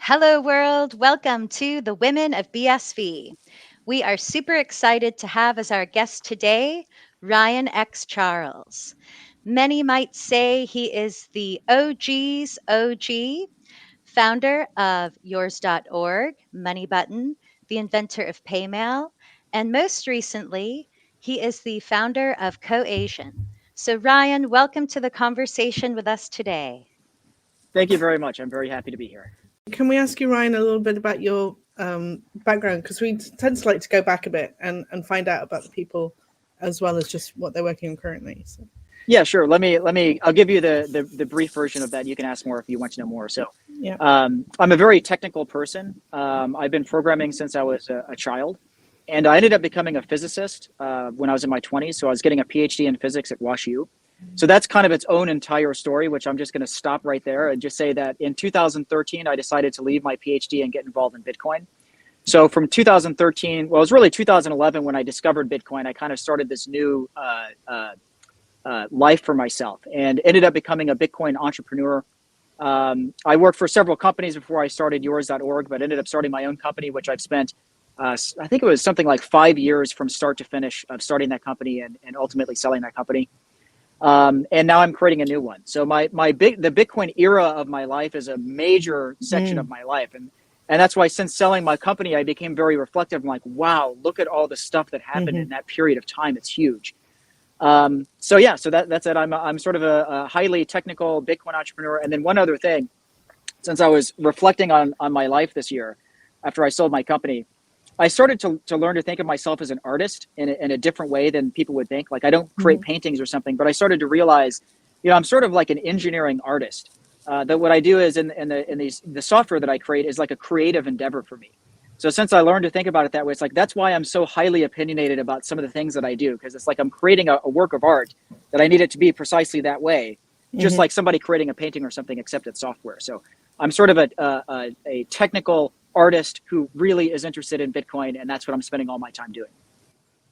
Hello, world. Welcome to the Women of BSV. We are super excited to have as our guest today Ryan X. Charles. Many might say he is the OG's OG, founder of yours.org, Money Button, the inventor of Paymail, and most recently, he is the founder of Coasian. So, Ryan, welcome to the conversation with us today. Thank you very much. I'm very happy to be here. Can we ask you, Ryan, a little bit about your background? Because we tend to like to go back a bit and find out about the people as well as just what they're working on currently. So. Yeah, sure. I'll give you the brief version of that. You can ask more if you want to know more. So Yeah. I'm a very technical person. I've been programming since I was a child, and I ended up becoming a physicist when I was in my 20s. So I was getting a PhD in physics at WashU. So that's kind of its own entire story, which I'm just going to stop right there and just say that in 2013, I decided to leave my PhD and get involved in Bitcoin. So from 2013, well, it was really 2011 when I discovered Bitcoin. I kind of started this new life for myself and ended up becoming a Bitcoin entrepreneur. I worked for several companies before I started yours.org, but ended up starting my own company, which I've spent, I think it was something like 5 years from start to finish of starting that company and ultimately selling that company. And now I'm creating a new one. So the Bitcoin era of my life is a major section of my life. And that's why since selling my company, I became very reflective. I'm like, wow, look at all the stuff that happened in that period of time. It's huge. So that's it. I'm sort of a highly technical Bitcoin entrepreneur. And then one other thing, since I was reflecting on my life this year, after I sold my company, I started to learn to think of myself as an artist in a different way than people would think. Like I don't create paintings or something, but I started to realize, I'm sort of like an engineering artist. That what I do is in the software that I create is like a creative endeavor for me. So since I learned to think about it that way, it's like that's why I'm so highly opinionated about some of the things that I do, because it's like I'm creating a work of art that I need it to be precisely that way, just like somebody creating a painting or something, except it's software. So I'm sort of a technical artist who really is interested in Bitcoin, and that's what I'm spending all my time doing.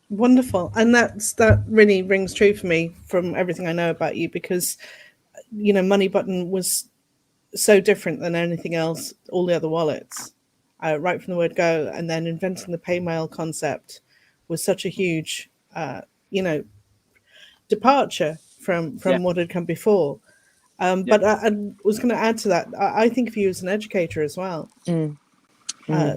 Wonderful. And that really rings true for me from everything I know about you, because Money Button was so different than anything else, all the other wallets, right from the word go, and then inventing the Paymail concept was such a huge departure from what had come before. But I was going to add to that, I think of you as an educator as well.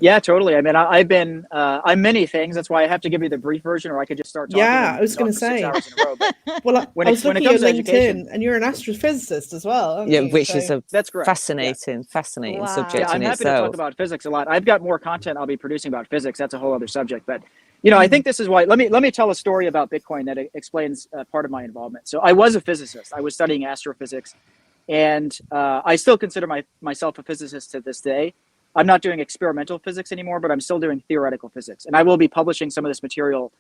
Yeah, totally. I mean, I'm many things. That's why I have to give you the brief version, or I could just start talking. Yeah, I was going to say. 6 hours in a row. But well, I was looking at LinkedIn, and you're an astrophysicist as well, aren't you? Which is a that's correct. Fascinating subject Yeah, I'm in happy itself. to talk about physics a lot. I've got more content I'll be producing about physics. That's a whole other subject. But I think this is why. Let me tell a story about Bitcoin that explains part of my involvement. So I was a physicist. I was studying astrophysics, and I still consider myself a physicist to this day. I'm not doing experimental physics anymore, but I'm still doing theoretical physics, and I will be publishing some of this material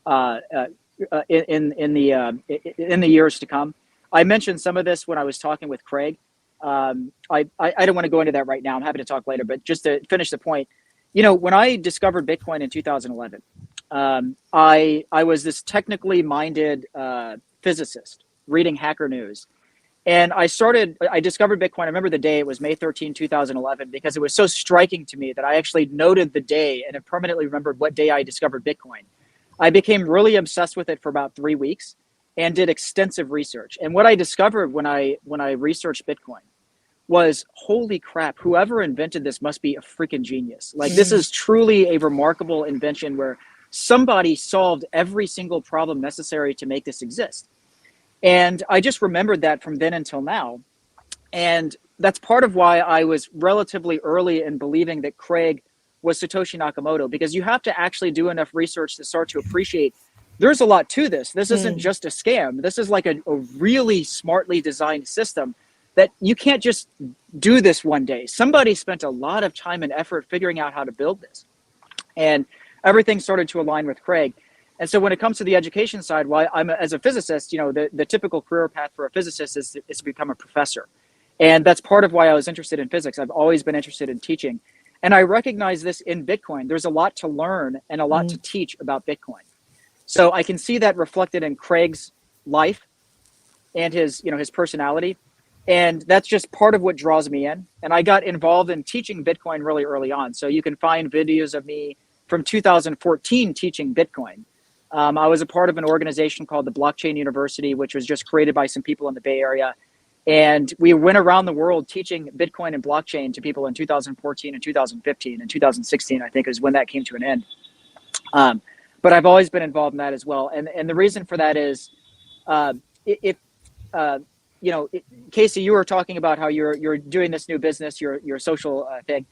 in the years to come. I mentioned some of this when I was talking with Craig. I don't want to go into that right now. I'm happy to talk later, but just to finish the point, when I discovered Bitcoin in 2011, I was this technically minded physicist reading Hacker News. And I discovered Bitcoin. I remember the day, it was May 13, 2011, because it was so striking to me that I actually noted the day and have permanently remembered what day I discovered Bitcoin. I became really obsessed with it for about 3 weeks and did extensive research. And what I discovered when I researched Bitcoin was, holy crap, whoever invented this must be a freaking genius. Like, this is truly a remarkable invention where somebody solved every single problem necessary to make this exist. And I just remembered that from then until now. And that's part of why I was relatively early in believing that Craig was Satoshi Nakamoto, because you have to actually do enough research to start to appreciate there's a lot to this. This isn't just a scam. This is like a really smartly designed system that you can't just do this one day. Somebody spent a lot of time and effort figuring out how to build this. And everything started to align with Craig. And so when it comes to the education side, why as a physicist, the typical career path for a physicist is to become a professor. And that's part of why I was interested in physics. I've always been interested in teaching. And I recognize this in Bitcoin. There's a lot to learn and a lot to teach about Bitcoin. So I can see that reflected in Craig's life and his personality. And that's just part of what draws me in. And I got involved in teaching Bitcoin really early on. So you can find videos of me from 2014 teaching Bitcoin. I was a part of an organization called the Blockchain University, which was just created by some people in the Bay Area. And we went around the world teaching Bitcoin and blockchain to people in 2014 and 2015 and 2016, I think, is when that came to an end. But I've always been involved in that as well. And the reason for that is, Casey, you were talking about how you're doing this new business, your social thing.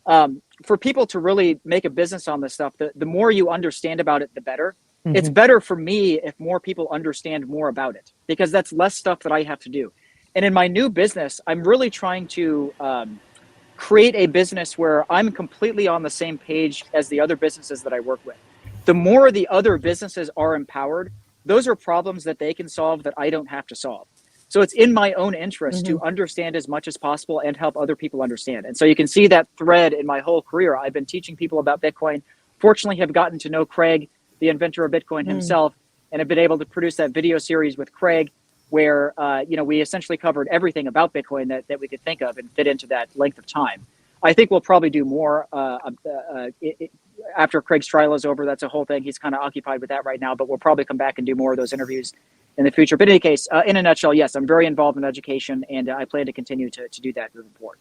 For people to really make a business on this stuff, the more you understand about it, the better. Mm-hmm. It's better for me if more people understand more about it, because that's less stuff that I have to do. And in my new business, I'm really trying to create a business where I'm completely on the same page as the other businesses that I work with. The more the other businesses are empowered, those are problems that they can solve that I don't have to solve. So it's in my own interest to understand as much as possible and help other people understand. And so you can see that thread in my whole career. I've been teaching people about Bitcoin, fortunately have gotten to know Craig, the inventor of Bitcoin himself, and have been able to produce that video series with Craig where we essentially covered everything about Bitcoin that we could think of and fit into that length of time. I think we'll probably do more after Craig's trial is over. That's a whole thing. He's kind of occupied with that right now, but we'll probably come back and do more of those interviews in the future. But in any case, in a nutshell, yes, I'm very involved in education, and I plan to continue to do that moving forward.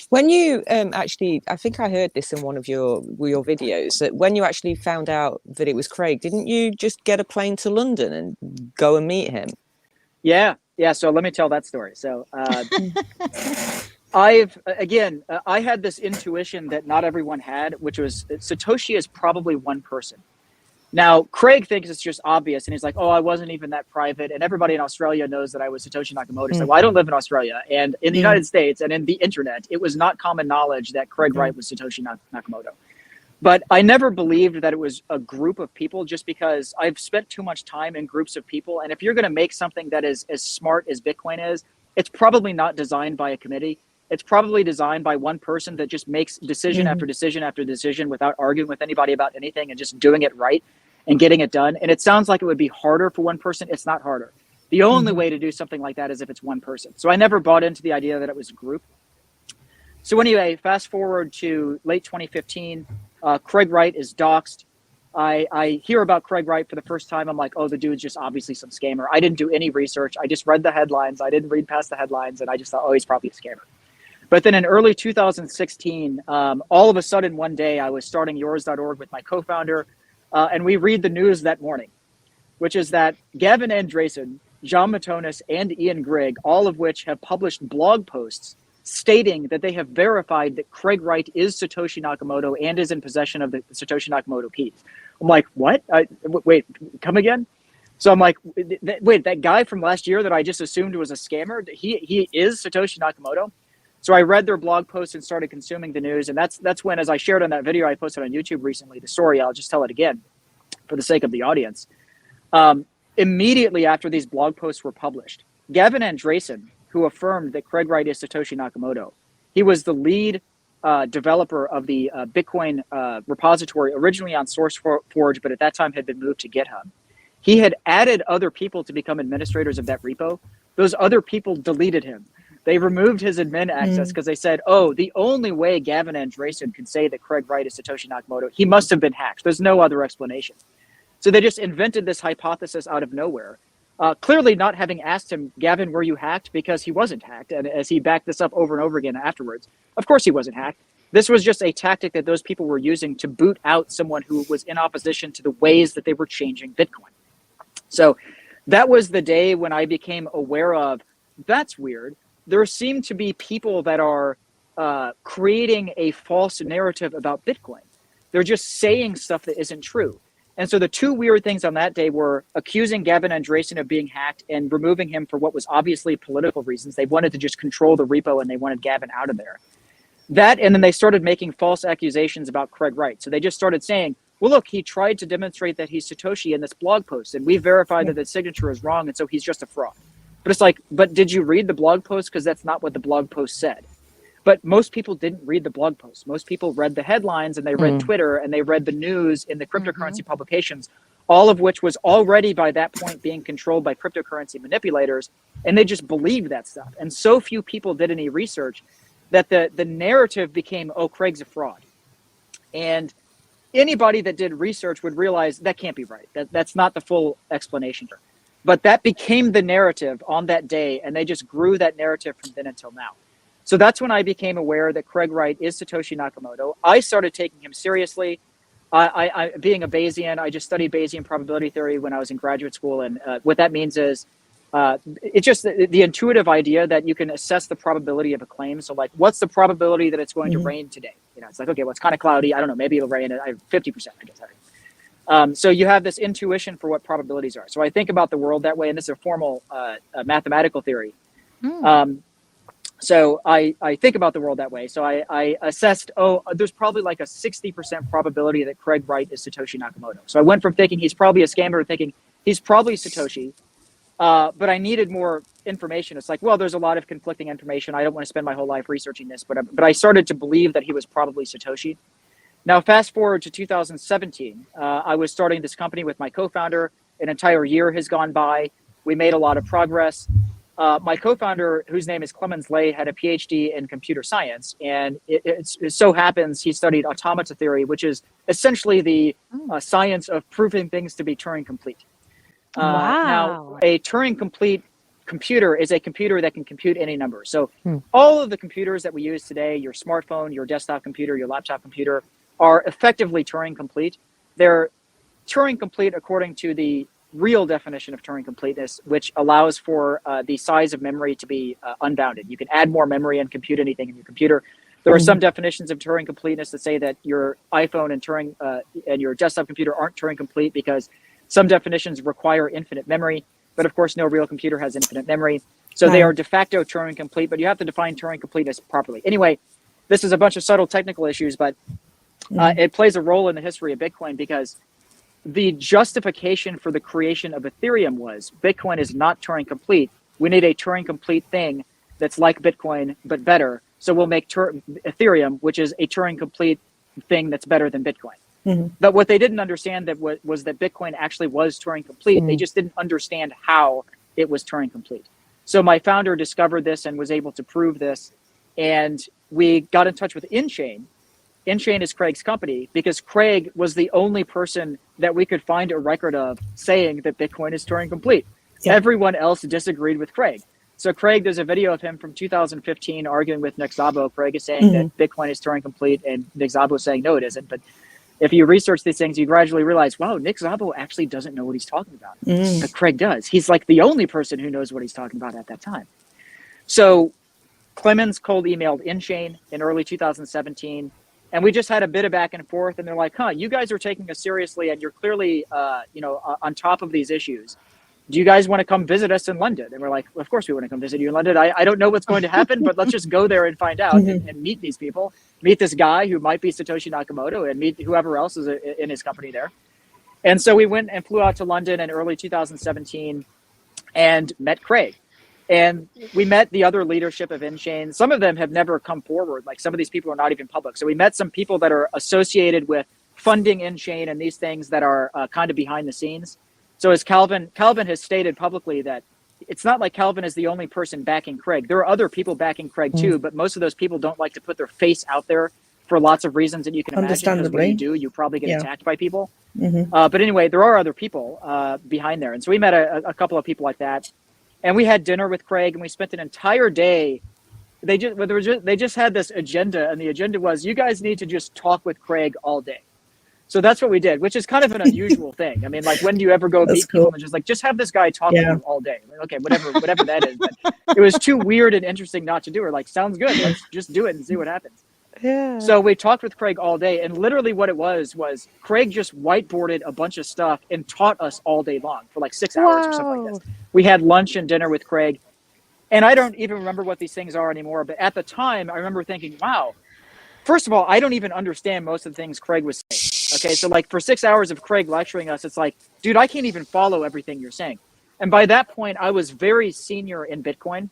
When you actually, I think I heard this in one of your videos, that when you actually found out that it was Craig, didn't you just get a plane to London and go and meet him? Yeah. So let me tell that story. So I had this intuition that not everyone had, which was Satoshi is probably one person. Now, Craig thinks it's just obvious, and he's like, oh, I wasn't even that private. And everybody in Australia knows that I was Satoshi Nakamoto. He's like, well, I don't live in Australia. And in the United States and in the internet, it was not common knowledge that Craig Wright was Satoshi Nakamoto. But I never believed that it was a group of people, just because I've spent too much time in groups of people. And if you're going to make something that is as smart as Bitcoin is, it's probably not designed by a committee. It's probably designed by one person that just makes decision after decision after decision without arguing with anybody about anything and just doing it right and getting it done. And it sounds like it would be harder for one person. It's not harder. The only way to do something like that is if it's one person. So I never bought into the idea that it was a group. So anyway, fast forward to late 2015, Craig Wright is doxxed. I hear about Craig Wright for the first time. I'm like, oh, the dude's just obviously some scammer. I didn't do any research. I just read the headlines. I didn't read past the headlines. And I just thought, oh, he's probably a scammer. But then in early 2016, all of a sudden one day I was starting yours.org with my co-founder, and we read the news that morning, which is that Gavin Andresen, John Matonis, and Ian Grigg, all of which have published blog posts stating that they have verified that Craig Wright is Satoshi Nakamoto and is in possession of the Satoshi Nakamoto keys. I'm like, what? Wait, come again? So I'm like, wait, that guy from last year that I just assumed was a scammer, he is Satoshi Nakamoto? So I read their blog posts and started consuming the news. And that's when, as I shared on that video I posted on YouTube recently, the story, I'll just tell it again for the sake of the audience. Immediately after these blog posts were published, Gavin Andresen, who affirmed that Craig Wright is Satoshi Nakamoto, he was the lead developer of the Bitcoin repository, originally on SourceForge, but at that time had been moved to GitHub. He had added other people to become administrators of that repo. Those other people deleted him. They removed his admin access because they said, oh, the only way Gavin Andresen can say that Craig Wright is Satoshi Nakamoto, he must have been hacked. There's no other explanation. So they just invented this hypothesis out of nowhere, clearly not having asked him, Gavin, were you hacked? Because he wasn't hacked. And as he backed this up over and over again afterwards, of course he wasn't hacked. This was just a tactic that those people were using to boot out someone who was in opposition to the ways that they were changing Bitcoin. So that was the day when I became aware of, that's weird. There seem to be people that are creating a false narrative about Bitcoin. They're just saying stuff that isn't true. And so the two weird things on that day were accusing Gavin Andresen of being hacked and removing him for what was obviously political reasons. They wanted to just control the repo and they wanted Gavin out of there. That, and then they started making false accusations about Craig Wright. So they just started saying, well, look, he tried to demonstrate that he's Satoshi in this blog post, and we verified that the signature is wrong, and so he's just a fraud. But it's like, but did you read the blog post? Because that's not what the blog post said. But most people didn't read the blog post. Most people read the headlines and they read Twitter and they read the news in the cryptocurrency publications, all of which was already by that point being controlled by cryptocurrency manipulators. And they just believed that stuff. And so few people did any research that the narrative became, oh, Craig's a fraud. And anybody that did research would realize that can't be right. That's not the full explanation here. But that became the narrative on that day, and they just grew that narrative from then until now. So that's when I became aware that Craig Wright is Satoshi Nakamoto. I started taking him seriously. I being a Bayesian, I just studied Bayesian probability theory when I was in graduate school, and what that means is it's just the intuitive idea that you can assess the probability of a claim. So like, what's the probability that it's going to rain today? You know, it's like, okay, well, it's kind of cloudy. I don't know, maybe it'll rain at 50%, I guess. So you have this intuition for what probabilities are. So I think about the world that way, and this is a formal mathematical theory. So I think about the world that way. So I assessed, there's probably like a 60% probability that Craig Wright is Satoshi Nakamoto. So I went from thinking he's probably a scammer to thinking he's probably Satoshi. But I needed more information. It's like, well, there's a lot of conflicting information. I don't want to spend my whole life researching this, but I started to believe that he was probably Satoshi. Now, fast forward to 2017, I was starting this company with my co-founder. An entire year has gone by. We made a lot of progress. My co-founder, whose name is Clemens Lay, had a PhD in computer science, and it so happens he studied automata theory, which is essentially the science of proving things to be Turing complete. Now, a Turing complete computer is a computer that can compute any number. So all of the computers that we use today, your smartphone, your desktop computer, your laptop computer, are effectively Turing complete. They're Turing complete according to the real definition of Turing completeness, which allows for the size of memory to be unbounded. You can add more memory and compute anything in your computer. There are some definitions of Turing completeness that say that your iPhone and Turing and your desktop computer aren't Turing complete because some definitions require infinite memory, but of course, no real computer has infinite memory. So they are de facto Turing complete, but you have to define Turing completeness properly. Anyway, this is a bunch of subtle technical issues, but it plays a role in the history of Bitcoin because the justification for the creation of Ethereum was Bitcoin is not Turing complete. We need a Turing complete thing that's like Bitcoin, but better. So we'll make Ethereum, which is a Turing complete thing that's better than Bitcoin. But what they didn't understand was that Bitcoin actually was Turing complete. They just didn't understand how it was Turing complete. So my founder discovered this and was able to prove this. And we got in touch with InChain. InChain is Craig's company because Craig was the only person that we could find a record of saying that Bitcoin is Turing complete. Everyone else disagreed with Craig. So Craig, there's a video of him from 2015 arguing with Nick Szabo. Craig is saying that Bitcoin is Turing complete and Nick Szabo is saying, no, it isn't. But if you research these things, you gradually realize, wow, Nick Szabo actually doesn't know what he's talking about. But Craig does. He's like the only person who knows what he's talking about at that time. So Clemens cold emailed InChain in early 2017. And we just had a bit of back and forth. And they're like, you guys are taking us seriously. And you're clearly, on top of these issues. Do you guys want to come visit us in London? And we're like, of course we want to come visit you in London. I don't know what's going to happen, but let's just go there and find out and meet these people. Meet this guy who might be Satoshi Nakamoto and meet whoever else is in his company there. And so we went and flew out to London in early 2017 and met Craig. And we met the other leadership of InChain. Some of them have never come forward. Like some of these people are not even public. So we met some people that are associated with funding InChain and these things that are kind of behind the scenes. So as Calvin has stated publicly that it's not like Calvin is the only person backing Craig. There are other people backing Craig too, but most of those people don't like to put their face out there for lots of reasons that you can imagine. Because when you do, you probably get attacked by people. But anyway, there are other people behind there. And so we met a couple of people like that. And we had dinner with Craig and we spent an entire day. They just had this agenda, and the agenda was, you guys need to just talk with Craig all day. So that's what we did, which is kind of an unusual thing. I mean, like, when do you ever go meet people and just have this guy talk to you all day? Like, okay, whatever that is. But it was too weird and interesting not to do. We're like, sounds good. Let's just do it and see what happens. So we talked with Craig all day, and literally what it was Craig just whiteboarded a bunch of stuff and taught us all day long for like 6 hours or something like this. We had lunch and dinner with Craig, and I don't even remember what these things are anymore. But at the time, I remember thinking, wow, first of all, I don't even understand most of the things Craig was saying. Okay, so like for 6 hours of Craig lecturing us, it's like, dude, I can't even follow everything you're saying. And by that point, I was very senior in Bitcoin.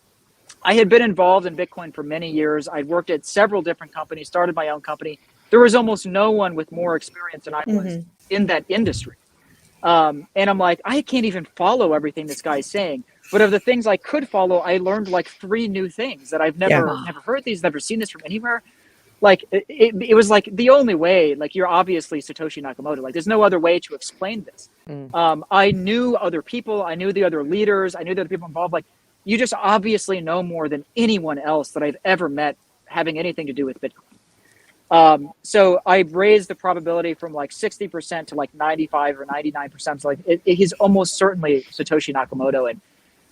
I had been involved in Bitcoin for many years. I'd worked at several different companies, started my own company. There was almost no one with more experience than I was in that industry. And I'm like, I can't even follow everything this guy's saying. But of the things I could follow, I learned like 3 new things that I've never heard these, never seen this from anywhere. Like it was like the only way, like you're obviously Satoshi Nakamoto. Like there's no other way to explain this. I knew other people, I knew the other leaders, I knew the other people involved. Like you just obviously know more than anyone else that I've ever met having anything to do with Bitcoin. So I've raised the probability from like 60% to like 95 or 99%. So like he's almost certainly Satoshi Nakamoto. And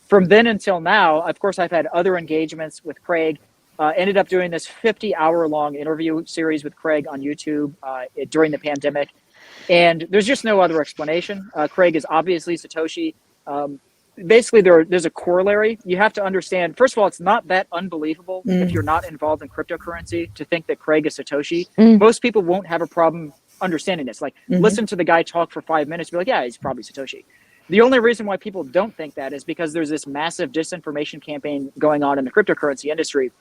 from then until now, of course, I've had other engagements with Craig. Ended up doing this 50-hour-long interview series with Craig on YouTube during the pandemic. And there's just no other explanation. Craig is obviously Satoshi. Basically, there's a corollary. You have to understand, first of all, it's not that unbelievable if you're not involved in cryptocurrency to think that Craig is Satoshi. Most people won't have a problem understanding this. Like, listen to the guy talk for 5 minutes, be like, yeah, he's probably Satoshi. The only reason why people don't think that is because there's this massive disinformation campaign going on in the cryptocurrency industry.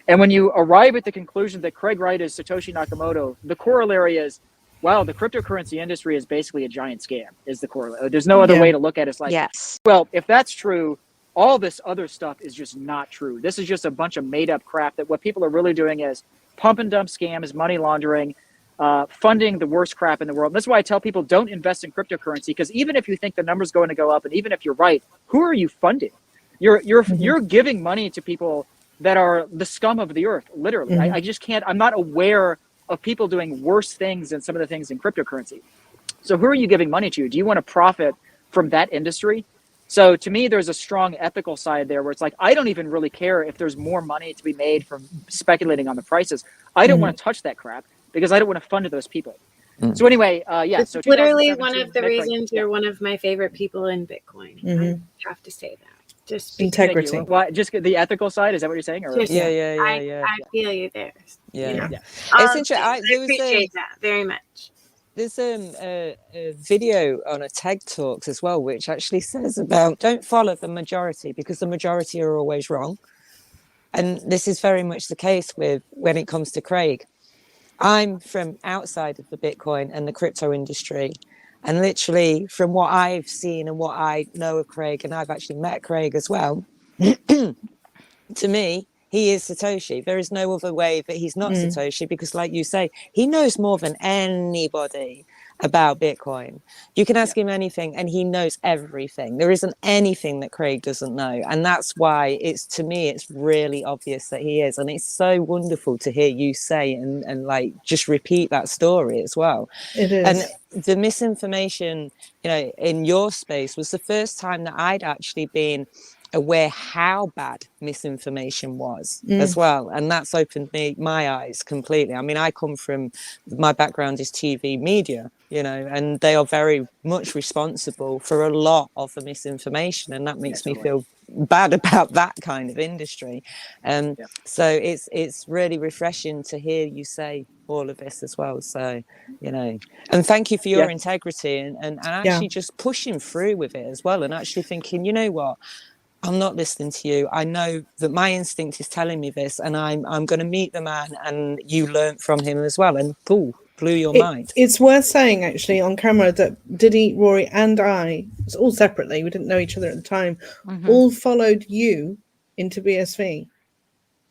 And when you arrive at the conclusion that Craig Wright is Satoshi Nakamoto, the corollary is, wow, the cryptocurrency industry is basically a giant scam, is the corollary. There's no other way to look at it. It's like, well, if that's true, all this other stuff is just not true. This is just a bunch of made up crap that what people are really doing is pump and dump scams, money laundering, funding the worst crap in the world. And that's why I tell people don't invest in cryptocurrency, because even if you think the number's going to go up and even if you're right, who are you funding? You're giving money to people that are the scum of the earth, literally. I just can't, I'm not aware of people doing worse things than some of the things in cryptocurrency. So who are you giving money to? Do you want to profit from that industry? So to me, there's a strong ethical side there where it's like, I don't even really care if there's more money to be made from speculating on the prices. I don't want to touch that crap because I don't want to fund those people. So anyway, It's so literally one of the reasons you're one of my favorite people in Bitcoin. I have to say that. Just integrity. Why? Just the ethical side? Is that what you're saying? Or? Just, Yeah. I feel you there. Yeah. You know? It's interesting. I appreciate that very much. There's a video on a TED Talks as well, which actually says about don't follow the majority because the majority are always wrong. And this is very much the case with when it comes to Craig. I'm from outside of the Bitcoin and the crypto industry. And literally from what I've seen and what I know of Craig, and I've actually met Craig as well, to me, he is Satoshi. There is no other way that he's not Satoshi because like you say, he knows more than anybody about Bitcoin. You can ask him anything and he knows everything. There isn't anything that Craig doesn't know. And that's why to me, it's really obvious that he is. And it's so wonderful to hear you say and like just repeat that story as well. It is. And the misinformation, in your space was the first time that I'd actually been aware how bad misinformation was as well, and that's opened my eyes completely. I mean, my background is TV media, and they are very much responsible for a lot of the misinformation, and that makes me feel bad about that kind of industry. So it's really refreshing to hear you say all of this as well. So and thank you for your integrity and actually just pushing through with it as well, and actually thinking, you know what, I'm not listening to you. I know that my instinct is telling me this, and I'm going to meet the man, and you learnt from him as well, and blew your mind. It's worth saying, actually, on camera that Diddy, Rory, and I, all separately, we didn't know each other at the time, all followed you into BSV.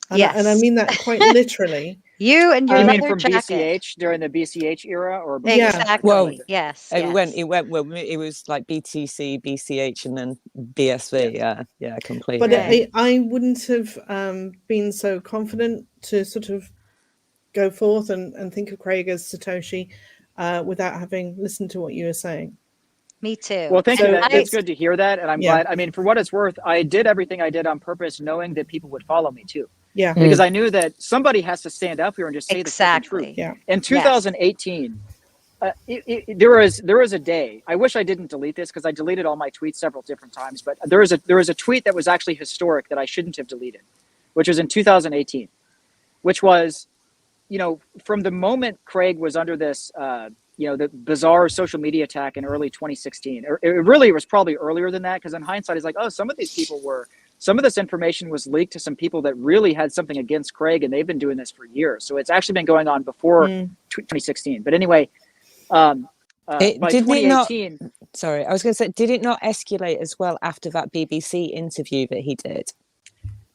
And, and I mean that quite literally. You and your you leather mean from jacket. BCH during the BCH era, or exactly? Well, yes. It was like BTC, BCH, and then BSV. Yeah, completely. But I wouldn't have been so confident to sort of go forth and think of Craig as Satoshi without having listened to what you were saying. Me too. Well, thank you. It's good to hear that, and I'm glad. I mean, for what it's worth, I did everything I did on purpose, knowing that people would follow me too. Yeah, because I knew that somebody has to stand up here and just say the truth. Yeah. In 2018, there was a day. I wish I didn't delete this because I deleted all my tweets several different times. But there was a tweet that was actually historic that I shouldn't have deleted, which was in 2018, which was, from the moment Craig was under this, the bizarre social media attack in early 2016. It really was probably earlier than that because in hindsight, it's like, oh, some of this information was leaked to some people that really had something against Craig, and they've been doing this for years. So it's actually been going on before 2016. But anyway, By 2018. Sorry, I was going to say, did it not escalate as well after that BBC interview that he did?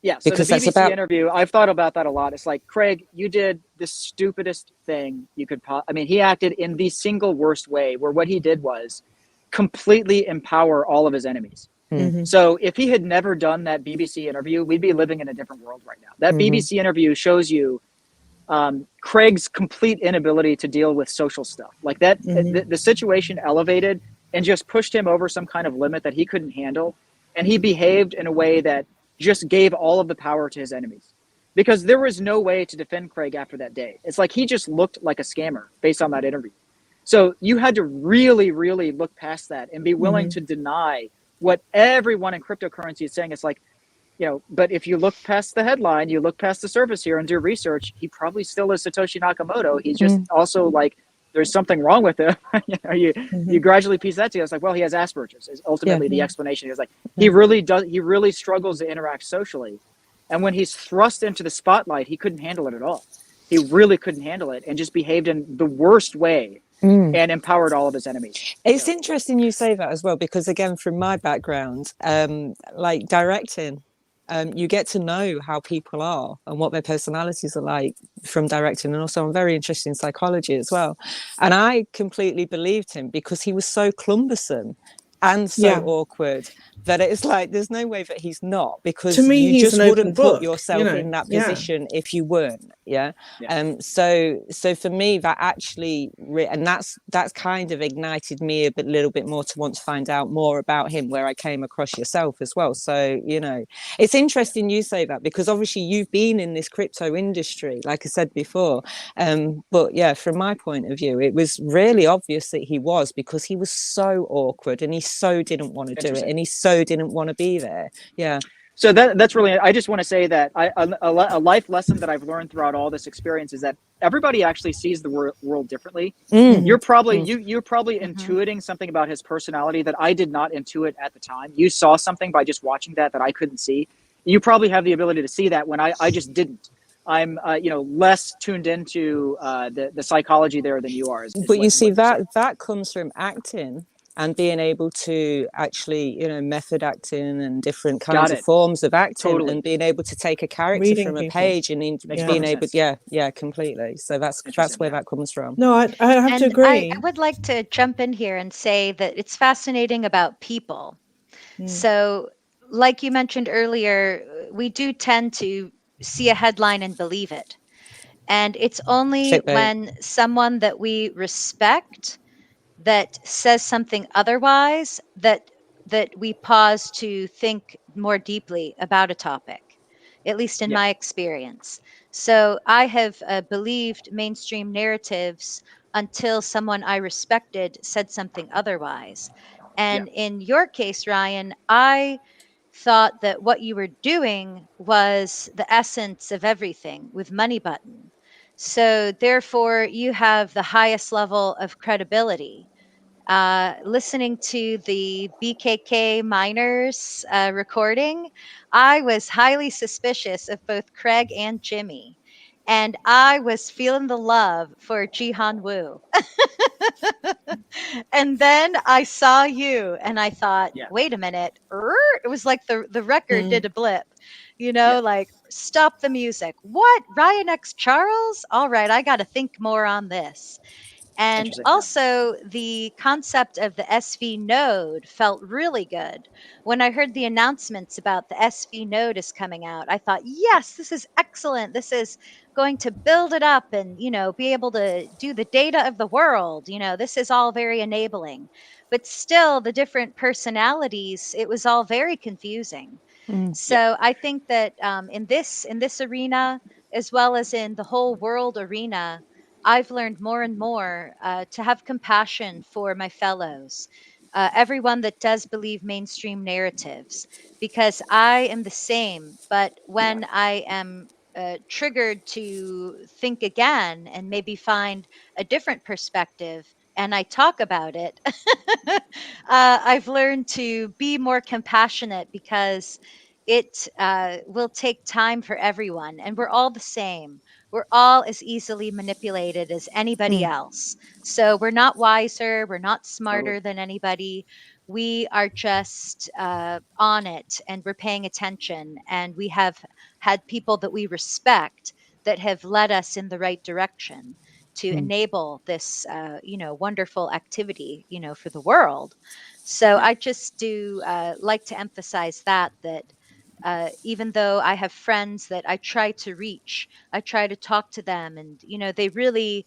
Yeah, so because the BBC interview, I've thought about that a lot. It's like, Craig, you did the stupidest thing you could I mean, he acted in the single worst way, where what he did was completely empower all of his enemies. Mm-hmm. So if he had never done that BBC interview, we'd be living in a different world right now. That BBC interview shows you Craig's complete inability to deal with social stuff. Like that, the situation elevated and just pushed him over some kind of limit that he couldn't handle. And he behaved in a way that just gave all of the power to his enemies, because there was no way to defend Craig after that day. It's like he just looked like a scammer based on that interview. So you had to really, really look past that and be willing to deny what everyone in cryptocurrency is saying. It's like, you know, but if you look past the headline, you look past the surface here and do research, he probably still is Satoshi Nakamoto. He's just also like, there's something wrong with him. You know, you gradually piece that together. It's like, well, he has Asperger's is ultimately the explanation. He was like, he really struggles to interact socially. And when he's thrust into the spotlight, he couldn't handle it at all. He really couldn't handle it and just behaved in the worst way and empowered all of his enemies. It's interesting you say that as well, because again, from my background, like directing, you get to know how people are and what their personalities are like from directing. And also I'm very interested in psychology as well. And I completely believed him because he was so cumbersome and so awkward that it's like, there's no way that he's not, because to me, you just wouldn't put book, yourself in that position if you weren't. So for me, that actually, and that's kind of ignited me a little bit more to want to find out more about him, where I came across yourself as well. So, you know, it's interesting you say that, because obviously you've been in this crypto industry, like I said before. But yeah, from my point of view, it was really obvious that he was, because he was so awkward and he so didn't want to do it, and he so didn't want to be there. So that's really, I just want to say that a life lesson that I've learned throughout all this experience is that everybody actually sees the world differently. You're probably you're probably intuiting something about his personality that I did not intuit at the time. You saw something by just watching that I couldn't see. You probably have the ability to see that when I just didn't. I'm less tuned into the psychology there than you are. But you see, that comes from acting and being able to actually, method acting and different kinds of forms of acting, and being able to take a character from a page and being able, completely. So that's where that comes from. No, I have to agree. I would like to jump in here and say that it's fascinating about people. So, like you mentioned earlier, we do tend to see a headline and believe it. And it's only when someone that we respect that says something otherwise that we pause to think more deeply about a topic, at least in my experience. So I have believed mainstream narratives until someone I respected said something otherwise. And in your case, Ryan, I thought that what you were doing was the essence of everything with Money Button. So therefore, you have the highest level of credibility. Listening to the BKK miners recording, I was highly suspicious of both Craig and Jimmy. And I was feeling the love for Jihan Wu. And then I saw you and I thought, wait a minute. It was like the record did a blip, like stop the music. What? Ryan X Charles? All right, I got to think more on this. And also the concept of the SV node felt really good. When I heard the announcements about the SV node is coming out, I thought, yes, this is excellent. This is going to build it up and, be able to do the data of the world. This is all very enabling. But still, the different personalities, it was all very confusing. So I think that in this arena, as well as in the whole world arena, I've learned more and more to have compassion for my fellows, everyone that does believe mainstream narratives, because I am the same. But when I am triggered to think again and maybe find a different perspective, and I talk about it, I've learned to be more compassionate, because it will take time for everyone, and we're all the same. we're all as easily manipulated as anybody else. So we're not wiser, we're not smarter than anybody. We are just on it, and we're paying attention, and we have had people that we respect that have led us in the right direction to enable this wonderful activity for the world. So I just do like to emphasize that even though I have friends that I try to reach, I try to talk to them, and they really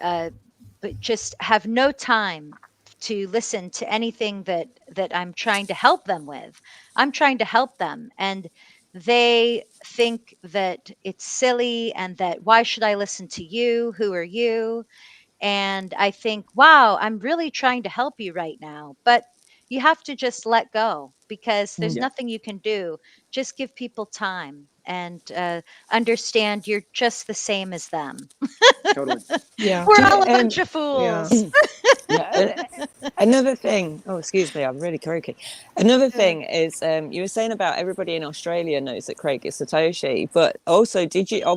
but just have no time to listen to anything that I'm trying to help them with. I'm trying to help them, and they think that it's silly, and that why should I listen to you? Who are you? And I think, wow, I'm really trying to help you right now. But you have to just let go, because there's Yeah. nothing you can do. Just give people time, and understand you're just the same as them. Totally. Yeah. We're Do you, all a bunch of fools. Another thing, oh, excuse me, I'm really croaky. Another thing is, you were saying about everybody in Australia knows that Craig is Satoshi, but also,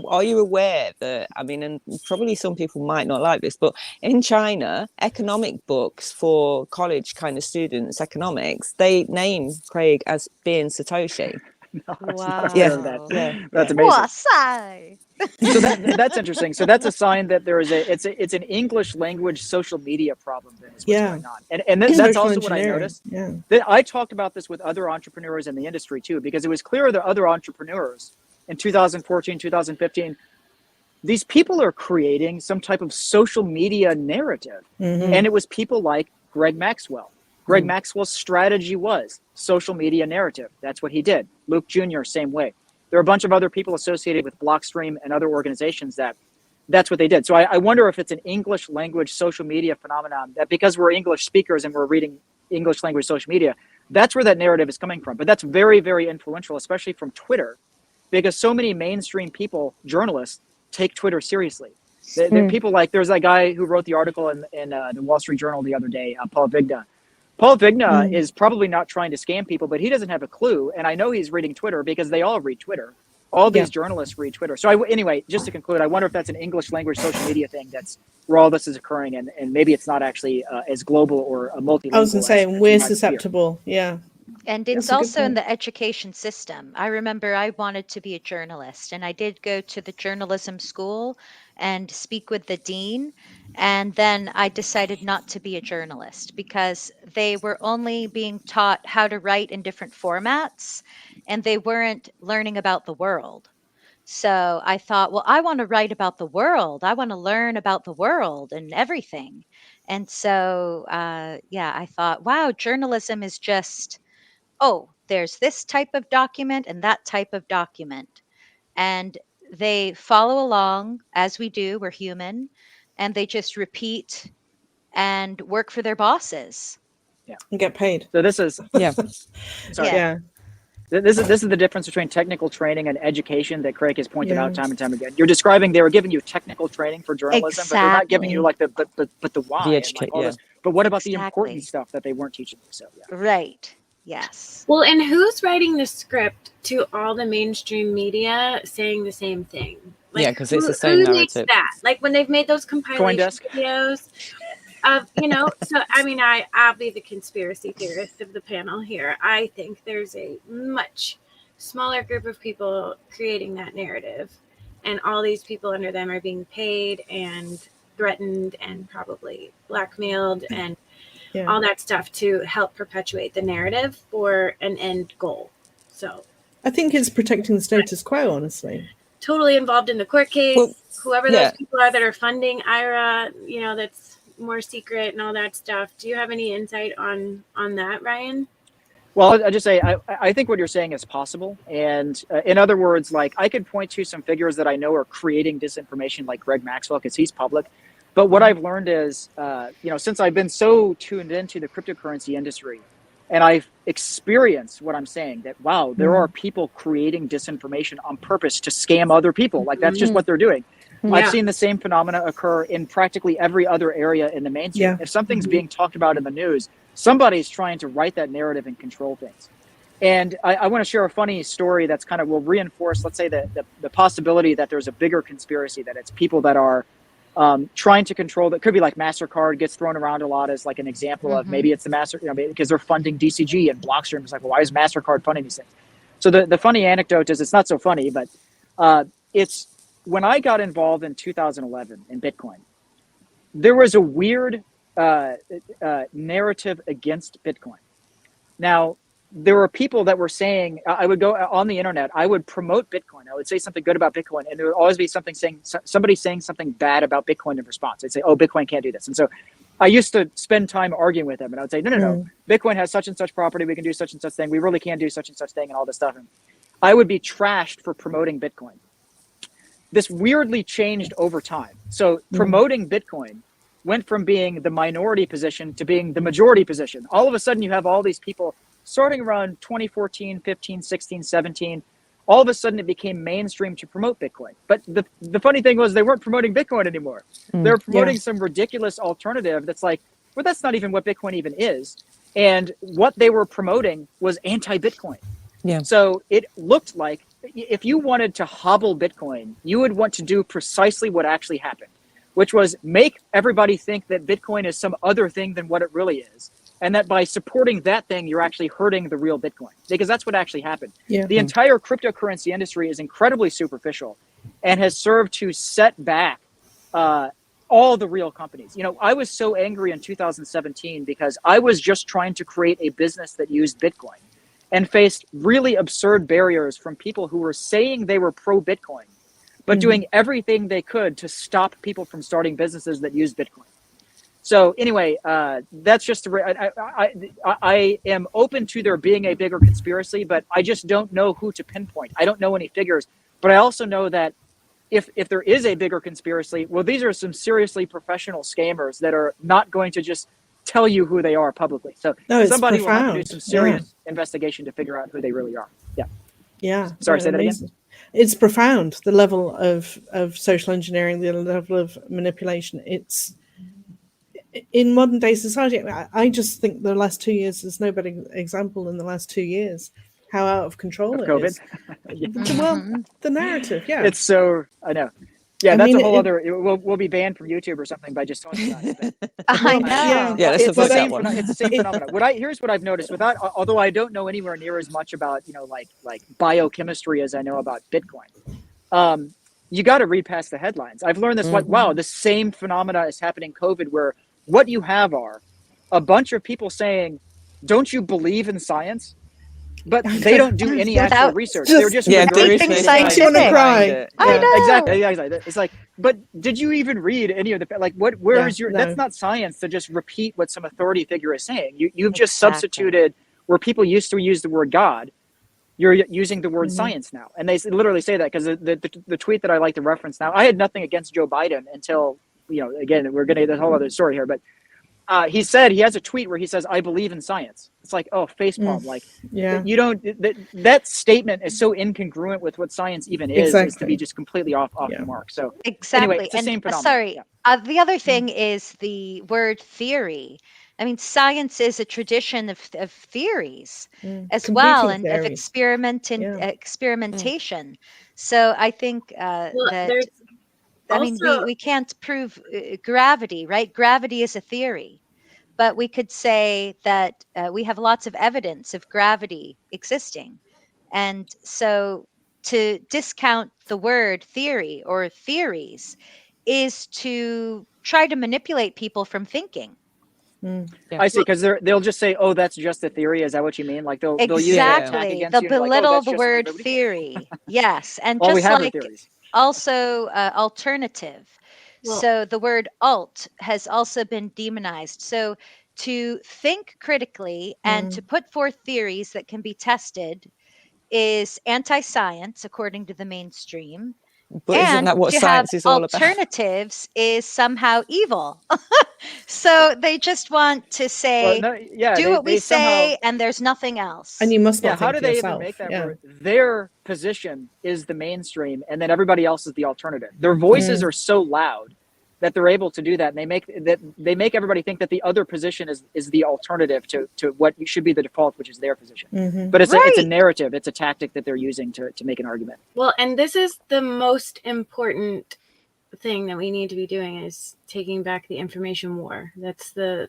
are you aware that, I mean, and probably some people might not like this, but in China, economic books for college kind of students, economics, they name Craig as being Satoshi. No, I was Wow. not aware of that. Yeah. That's amazing. Wahsai. So that's interesting. So that's a sign that there is it's an English language social media problem that is what's going on. And that's Social also what I engineering. noticed. Yeah. That I talked about this with other entrepreneurs in the industry too, because it was clear that other entrepreneurs in 2014, 2015, these people are creating some type of social media narrative. And it was people like Greg Maxwell. Greg Maxwell's strategy was social media narrative. That's what he did. Luke Jr., same way. There are a bunch of other people associated with Blockstream and other organizations that's what they did. So I wonder if it's an English language social media phenomenon, that because we're English speakers and we're reading English language social media, that's where that narrative is coming from. But that's very, very influential, especially from Twitter, because so many mainstream people, journalists, take Twitter seriously. People like, there's that guy who wrote the article in the Wall Street Journal the other day, Paul Vigna. Paul Vigna is probably not trying to scam people, but he doesn't have a clue. And I know he's reading Twitter because they all read Twitter. All these journalists read Twitter. So anyway, just to conclude, I wonder if that's an English language social media thing that's where all this is occurring. And maybe it's not actually as global or a multilingual. I was going to say, we're susceptible. Yeah. And it's also in the education system. I remember I wanted to be a journalist, and I did go to the journalism school and speak with the dean. And then I decided not to be a journalist because they were only being taught how to write in different formats, and they weren't learning about the world. So I thought, well, I want to write about the world. I want to learn about the world and everything. And so, I thought, wow, journalism is just, oh, there's this type of document and that type of document. And they follow along as we do. We're human. And they just repeat and work for their bosses. Yeah. And get paid. So this is, sorry. Yeah. This is the difference between technical training and education that Craig has pointed out time and time again. You're describing they were giving you technical training for journalism, but they're not giving you like the why. The educate, like this. But what about the important stuff that they weren't teaching you? So Right. Yes. Well, and who's writing the script to all the mainstream media saying the same thing? Like, because it's the same who makes narrative. that? Like when they've made those compilation videos of, so I mean, I'll be the conspiracy theorist of the panel here. I think there's a much smaller group of people creating that narrative, and all these people under them are being paid and threatened and probably blackmailed and all that stuff to help perpetuate the narrative for an end goal. So I think it's protecting the status quo, honestly. Totally involved in the court case. Well, whoever those people are that are funding IRA, that's more secret and all that stuff. Do you have any insight on that, Ryan? Well, I just say I think what you're saying is possible, and in other words, like I could point to some figures that I know are creating disinformation, like Greg Maxwell, because he's public. But what I've learned is, since I've been so tuned into the cryptocurrency industry, and I've experienced what I'm saying, that wow, there are people creating disinformation on purpose to scam other people. Like that's just what they're doing. I've seen the same phenomena occur in practically every other area in the mainstream. If something's being talked about in the news, somebody's trying to write that narrative and control things. And I want to share a funny story that's kind of will reinforce, let's say, the possibility that there's a bigger conspiracy, that it's people that are trying to control. That could be like MasterCard gets thrown around a lot as like an example of maybe it's the Master, because they're funding DCG and Blockstream. It's like, well, why is MasterCard funding these things? So the funny anecdote is, it's not so funny, but it's when I got involved in 2011 in Bitcoin, there was a weird narrative against Bitcoin. Now, there were people that were saying, I would go on the internet, I would promote Bitcoin. I would say something good about Bitcoin, and there would always be somebody saying something bad about Bitcoin in response. They'd say, oh, Bitcoin can't do this. And so I used to spend time arguing with them, and I would say, no, Bitcoin has such and such property, we can do such and such thing, we really can do such and such thing, and all this stuff. And I would be trashed for promoting Bitcoin. This weirdly changed over time. So promoting Bitcoin went from being the minority position to being the majority position. All of a sudden, you have all these people starting around 2014, 15, 16, 17. All of a sudden, it became mainstream to promote Bitcoin. But the funny thing was, they weren't promoting Bitcoin anymore. They were promoting some ridiculous alternative that's like, well, that's not even what Bitcoin even is. And what they were promoting was anti-Bitcoin. Yeah. So it looked like if you wanted to hobble Bitcoin, you would want to do precisely what actually happened, which was make everybody think that Bitcoin is some other thing than what it really is. And that by supporting that thing, you're actually hurting the real Bitcoin, because that's what actually happened. Yeah. The entire cryptocurrency industry is incredibly superficial and has served to set back all the real companies. I was so angry in 2017 because I was just trying to create a business that used Bitcoin and faced really absurd barriers from people who were saying they were pro-Bitcoin, but doing everything they could to stop people from starting businesses that use Bitcoin. So anyway, that's just, I am open to there being a bigger conspiracy, but I just don't know who to pinpoint. I don't know any figures, but I also know that if there is a bigger conspiracy, well, these are some seriously professional scammers that are not going to just tell you who they are publicly. So somebody will have to do some serious investigation to figure out who they really are. Yeah. Yeah. Sorry, say that again. It's profound, the level of social engineering, the level of manipulation. It's in modern day society. I just think the last 2 years, there's no better example in the last 2 years how out of control it is. Well, the narrative, yeah. It's so, I know. Yeah, that's a whole other. We'll be banned from YouTube or something by just talking about it. I know. Yeah, it's the same phenomenon. Here's what I've noticed. Although I don't know anywhere near as much about like biochemistry as I know about Bitcoin. You got to read past the headlines. I've learned this. Like, wow, the same phenomena is happening in COVID, where what you have are a bunch of people saying, "Don't you believe in science?" But they don't do any actual research. They're just everything scientific. I want to cry. I know. Exactly. Yeah, exactly. It's like, but did you even read any of the where is your? No. That's not science to just repeat what some authority figure is saying. You've just substituted where people used to use the word God. You're using the word science now, and they literally say that because the tweet that I like to reference now. I had nothing against Joe Biden until again we're getting a whole other story here, but. He said he has a tweet where he says, "I believe in science." It's like, oh, facepalm. Like, you don't. That statement is so incongruent with what science even is to be just completely off the mark. So exactly, anyway, it's the same phenomenon. Sorry, the other thing is the word theory. I mean, science is a tradition of theories as well, and of experimentation. So I think that. I mean, we can't prove gravity, right? Gravity is a theory, but we could say that we have lots of evidence of gravity existing. And so to discount the word theory or theories is to try to manipulate people from thinking. Yeah. I see, because they'll just say, "Oh, that's just a theory." Is that what you mean? Like they'll use that against they'll you, belittle the word theory. Yes, and just like also alternative. Well, so the word alt has also been demonized. So to think critically and to put forth theories that can be tested is anti-science, according to the mainstream. But isn't that what science is all about? Alternatives is somehow evil. So they just want to say, do what we say, and there's nothing else. And you must not. How do they even make that where their position is the mainstream, and then everybody else is the alternative? Their voices are so loud that they're able to do that, and they make everybody think that the other position is the alternative to what should be the default, which is their position. Mhm. But it's Right. a narrative, it's a tactic that they're using to make an argument. Well, and this is the most important thing that we need to be doing, is taking back the information war. That's the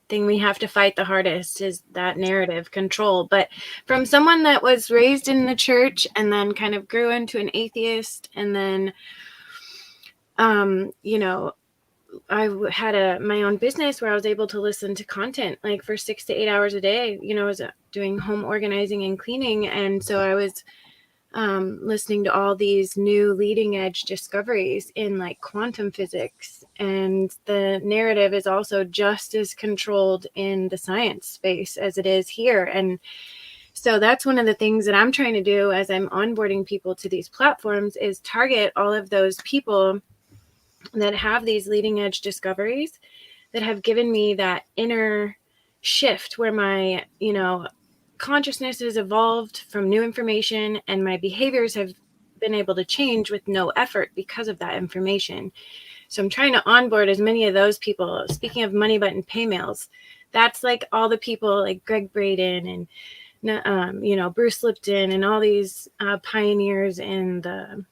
thing we have to fight the hardest, is that narrative control. But from someone that was raised in the church and then kind of grew into an atheist, and then you know, I had my own business where I was able to listen to content like for 6 to 8 hours a day. You know, I was doing home organizing and cleaning, and so I was listening to all these new leading edge discoveries in like quantum physics, and the narrative is also just as controlled in the science space as it is here. And so that's one of the things that I'm trying to do as I'm onboarding people to these platforms, is target all of those people that have these leading edge discoveries that have given me that inner shift where my, you know, consciousness has evolved from new information, and my behaviors have been able to change with no effort because of that information. So I'm trying to onboard as many of those people. Speaking of money button paymails, that's like all the people like Greg Braden and you know, Bruce Lipton and all these pioneers in the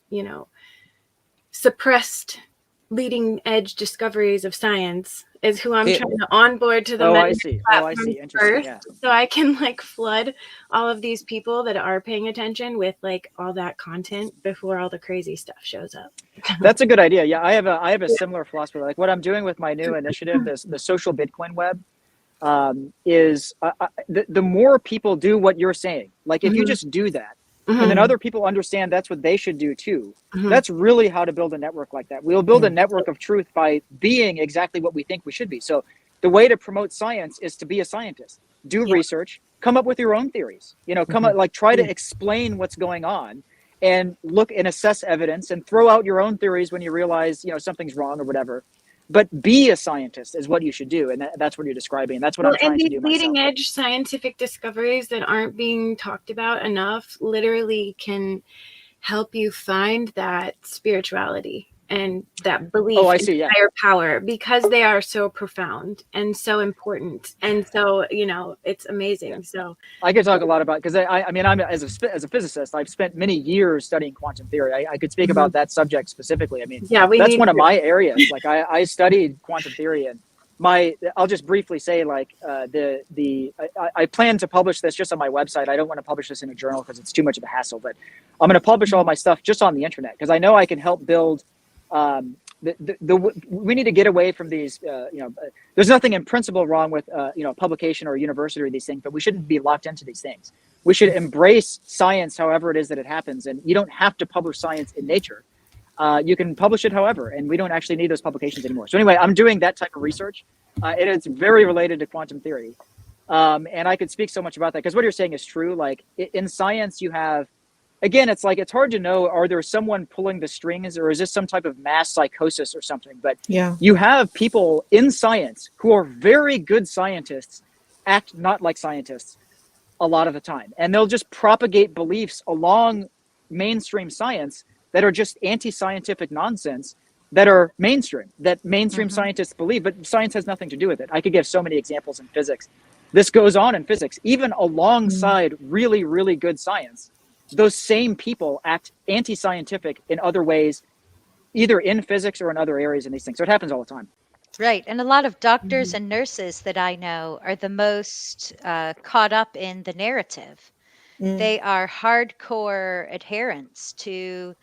you know, suppressed leading edge discoveries of science is who I'm trying to onboard to the I see. Interesting. first, Yeah. so I can like flood all of these people that are paying attention with like all that content before all the crazy stuff shows up. That's a good idea. Yeah, I have a similar philosophy. Like what I'm doing with my new initiative, the social Bitcoin web, is the more people do what you're saying. Like if you just do that, and then other people understand that's what they should do too. That's really how to build a network like that. We'll build a network of truth by being exactly what we think we should be. So the way to promote science is to be a scientist, do research, come up with your own theories, you know, come up, like try to explain what's going on, and look and assess evidence and throw out your own theories when you realize, you know, something's wrong or whatever. But be a scientist is what you should do, and that's what you're describing. And that's what I'm trying to do myself. Leading edge scientific discoveries that aren't being talked about enough literally can help you find that spirituality and that belief in higher power, because they are so profound and so important, and so, you know, it's amazing. So I could talk a lot about, because I mean, I'm as a physicist, I've spent many years studying quantum theory. I could speak about that subject specifically. I mean, that's one of my areas. Like I studied quantum theory, and I'll just briefly say, like I plan to publish this just on my website. I don't want to publish this in a journal because it's too much of a hassle, but I'm going to publish all my stuff just on the internet, because I know I can help build we need to get away from these, you know, there's nothing in principle wrong with, you know, publication or university or these things, but we shouldn't be locked into these things. We should embrace science however it is that it happens. And you don't have to publish science in Nature. You can publish it however, and we don't actually need those publications anymore. So anyway, I'm doing that type of research, and it's very related to quantum theory. And I could speak so much about that, because what you're saying is true. Like in science, you have, again, it's like, it's hard to know, are there someone pulling the strings, or is this some type of mass psychosis or something? But you have people in science who are very good scientists act not like scientists a lot of the time. And they'll just propagate beliefs along mainstream science that are just anti-scientific nonsense that are mainstream, that mainstream scientists believe, but science has nothing to do with it. I could give so many examples in physics. This goes on in physics, even alongside really, really good science. Those same people act anti-scientific in other ways, either in physics or in other areas in these things. So it happens all the time. Right. And a lot of doctors and nurses that I know are the most caught up in the narrative. They are hardcore adherents to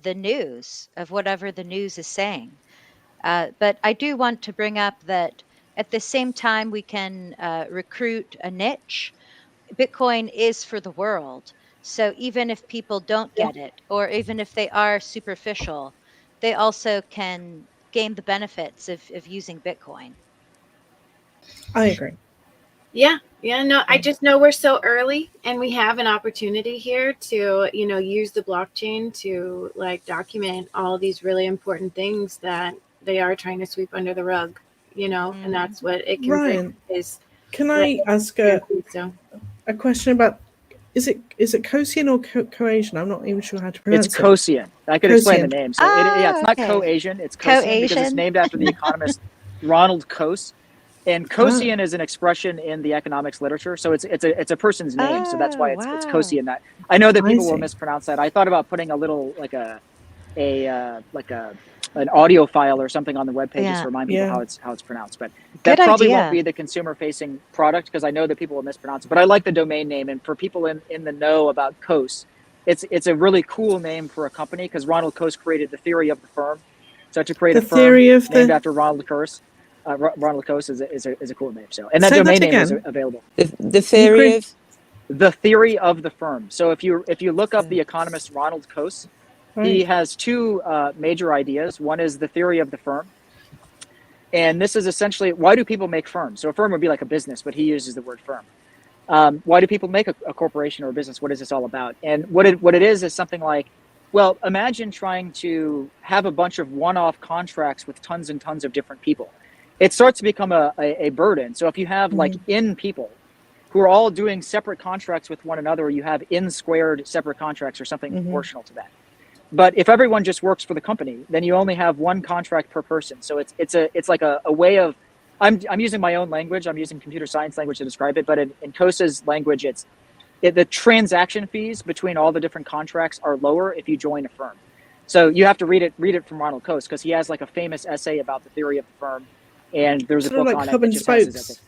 the news of whatever the news is saying. But I do want to bring up that at the same time we can recruit a niche. Bitcoin is for the world. So even if people don't get it, or even if they are superficial, they also can gain the benefits of using Bitcoin. I agree. No, I just know we're so early, and we have an opportunity here to, you know, use the blockchain to like document all these really important things that they are trying to sweep under the rug, you know, and that's what it can Ryan, is. can I ask a question about, is it Coasian or Coasian? I'm not even sure how to pronounce It's it. Coasian. I could explain the Coasian. name. So it's not okay. Co-Asian. It's Coasian because it's Coasian. named after the economist Ronald Coase. And Coasian is an expression in the economics literature, so it's a person's name, so that's why it's wow. Coasian. That I know that I people will see. mispronounce that. I thought about putting a little an audio file or something on the webpage just Yeah. to remind people Yeah. how it's pronounced. But Good that probably idea. won't be the consumer facing product because I know that people will mispronounce it. But I like the domain name, and for people in the know about Coase, it's a really cool name for a company because Ronald Coase created the theory of the firm. So to create The a firm theory of named the after Ronald Coase. Ronald Coase is a cool name. So, and that Say that domain name is again. available. The theory of The theory of the firm. So if you look up the economist Ronald Coase, he has two major ideas. One is the theory of the firm, and this is essentially why do people make firms? So a firm would be like a business, but he uses the word firm. Why do people make a corporation or a business? What is this all about? And what it is something like, well, imagine trying to have a bunch of one-off contracts with tons and tons of different people. It starts to become a burden. So if you have like N people who are all doing separate contracts with one another, you have N squared separate contracts or something proportional to that. But if everyone just works for the company, then you only have one contract per person. So it's like a way of, I'm using my own language. I'm using computer science language to describe it. But in Coase's language, the transaction fees between all the different contracts are lower if you join a firm. So you have to read it from Ronald Coase because he has like a famous essay about the theory of the firm. And there's a sort of book like on hub it. and spokes.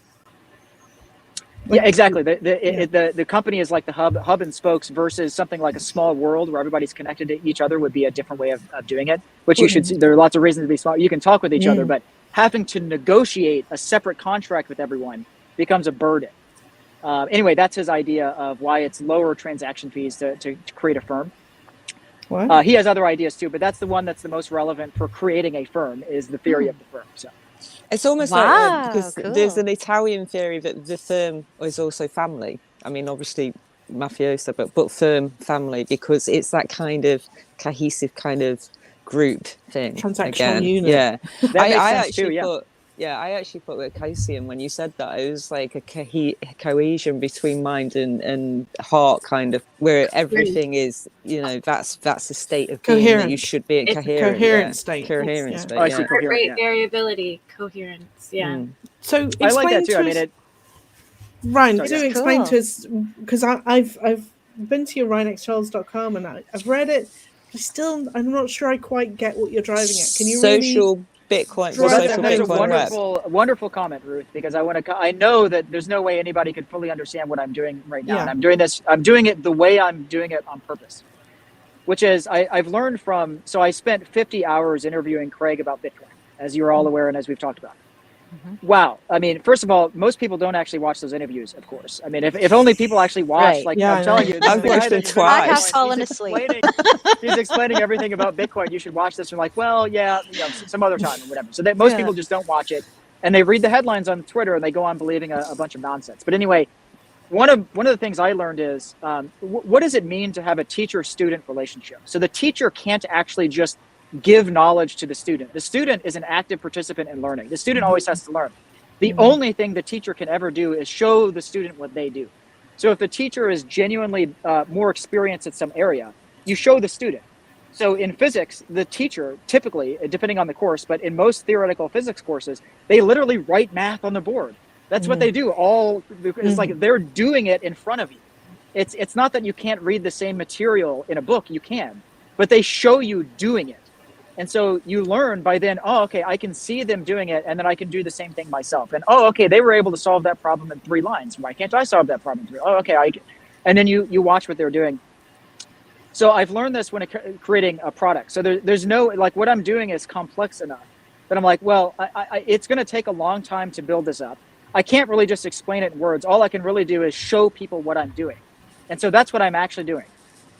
Yeah, exactly. The company is like the hub and spokes versus something like a small world where everybody's connected to each other would be a different way of doing it, which you should see. There are lots of reasons to be small. You can talk with each other, but having to negotiate a separate contract with everyone becomes a burden. Anyway, that's his idea of why it's lower transaction fees to create a firm. What? He has other ideas too, but that's the one that's the most relevant for creating a firm is the theory of the firm. So. It's almost Wow, like because cool. there's an Italian theory that the firm is also family. I mean, obviously mafioso, but firm family because it's that kind of cohesive kind of group thing. Transactional again. unit. Yeah, That makes I sense actually too, yeah. thought. Yeah, I actually thought with Coasian when you said that it was like a cohesion between mind and heart, kind of where everything is, that's a state of being that you should be in It's a coherent state. Coherent Yeah. state. Oh, I see. Yeah. Coherent, Great yeah. variability, coherence. Yeah. So I like that explain too. to I mean, us, Ryan, Sorry, do yeah. explain Cool. to us because I've been to your RyanXCharles.com and I've read it. I'm not sure I quite get what you're driving at. Can you Social Bitcoin? Well, Well, that's that's a Bitcoin web. wonderful comment, Ruth, because I know that there's no way anybody could fully understand what I'm doing right now. Yeah. And I'm doing it the way I'm doing it on purpose, which is I've learned so I spent 50 hours interviewing Craig about Bitcoin, as you're all aware and as we've talked about. Wow. I mean, first of all, most people don't actually watch those interviews, of course. I mean, if only people actually watched, Right. Yeah, I'm telling you, I've watched them I twice. have fallen asleep. He's explaining everything about Bitcoin. You should watch this. And like, well, yeah, some other time or whatever. So that most people just don't watch it, and they read the headlines on Twitter and they go on believing a bunch of nonsense. But anyway, one of the things I learned is what does it mean to have a teacher-student relationship? So the teacher can't actually just give knowledge to the student. The student is an active participant in learning. The student always has to learn. The only thing the teacher can ever do is show the student what they do. So if the teacher is genuinely more experienced at some area, you show the student. So in physics, the teacher typically, depending on the course, but in most theoretical physics courses, they literally write math on the board. That's what they do. It's like they're doing it in front of you. It's not that you can't read the same material in a book, you can, but they show you doing it. And so you learn by then, oh, okay, I can see them doing it, and then I can do the same thing myself. And, oh, okay, they were able to solve that problem in 3 lines. Why can't I solve that problem in 3? Oh, okay, I can. And then you watch what they're doing. So I've learned this when creating a product. So there's no, like what I'm doing is complex enough that I'm like, well, it's going to take a long time to build this up. I can't really just explain it in words. All I can really do is show people what I'm doing. And so that's what I'm actually doing.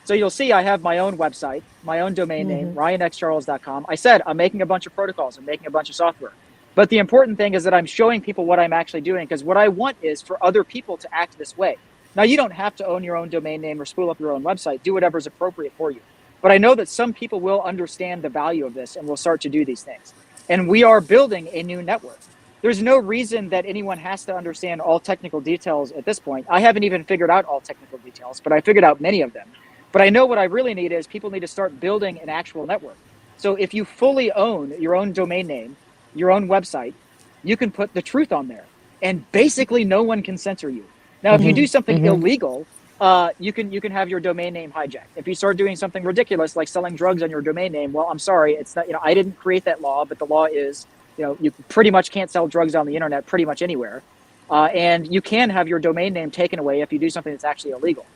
So you'll see I have my own website, my own domain name, RyanXCharles.com. I said I'm making a bunch of protocols. I'm making a bunch of software. But the important thing is that I'm showing people what I'm actually doing, because what I want is for other people to act this way. Now, you don't have to own your own domain name or spool up your own website. Do whatever is appropriate for you. But I know that some people will understand the value of this and will start to do these things. And we are building a new network. there's no reason that anyone has to understand all technical details at this point. I haven't even figured out all technical details, but I figured out many of them. But I know what I really need is people need to start building an actual network. So if you fully own your own domain name, your own website, you can put the truth on there, and basically no one can censor you. Now, if you do something illegal, you can have your domain name hijacked. If you start doing something ridiculous like selling drugs on your domain name, well, I'm sorry, it's not, I didn't create that law, but the law is, you pretty much can't sell drugs on the internet pretty much anywhere. And you can have your domain name taken away if you do something that's actually illegal.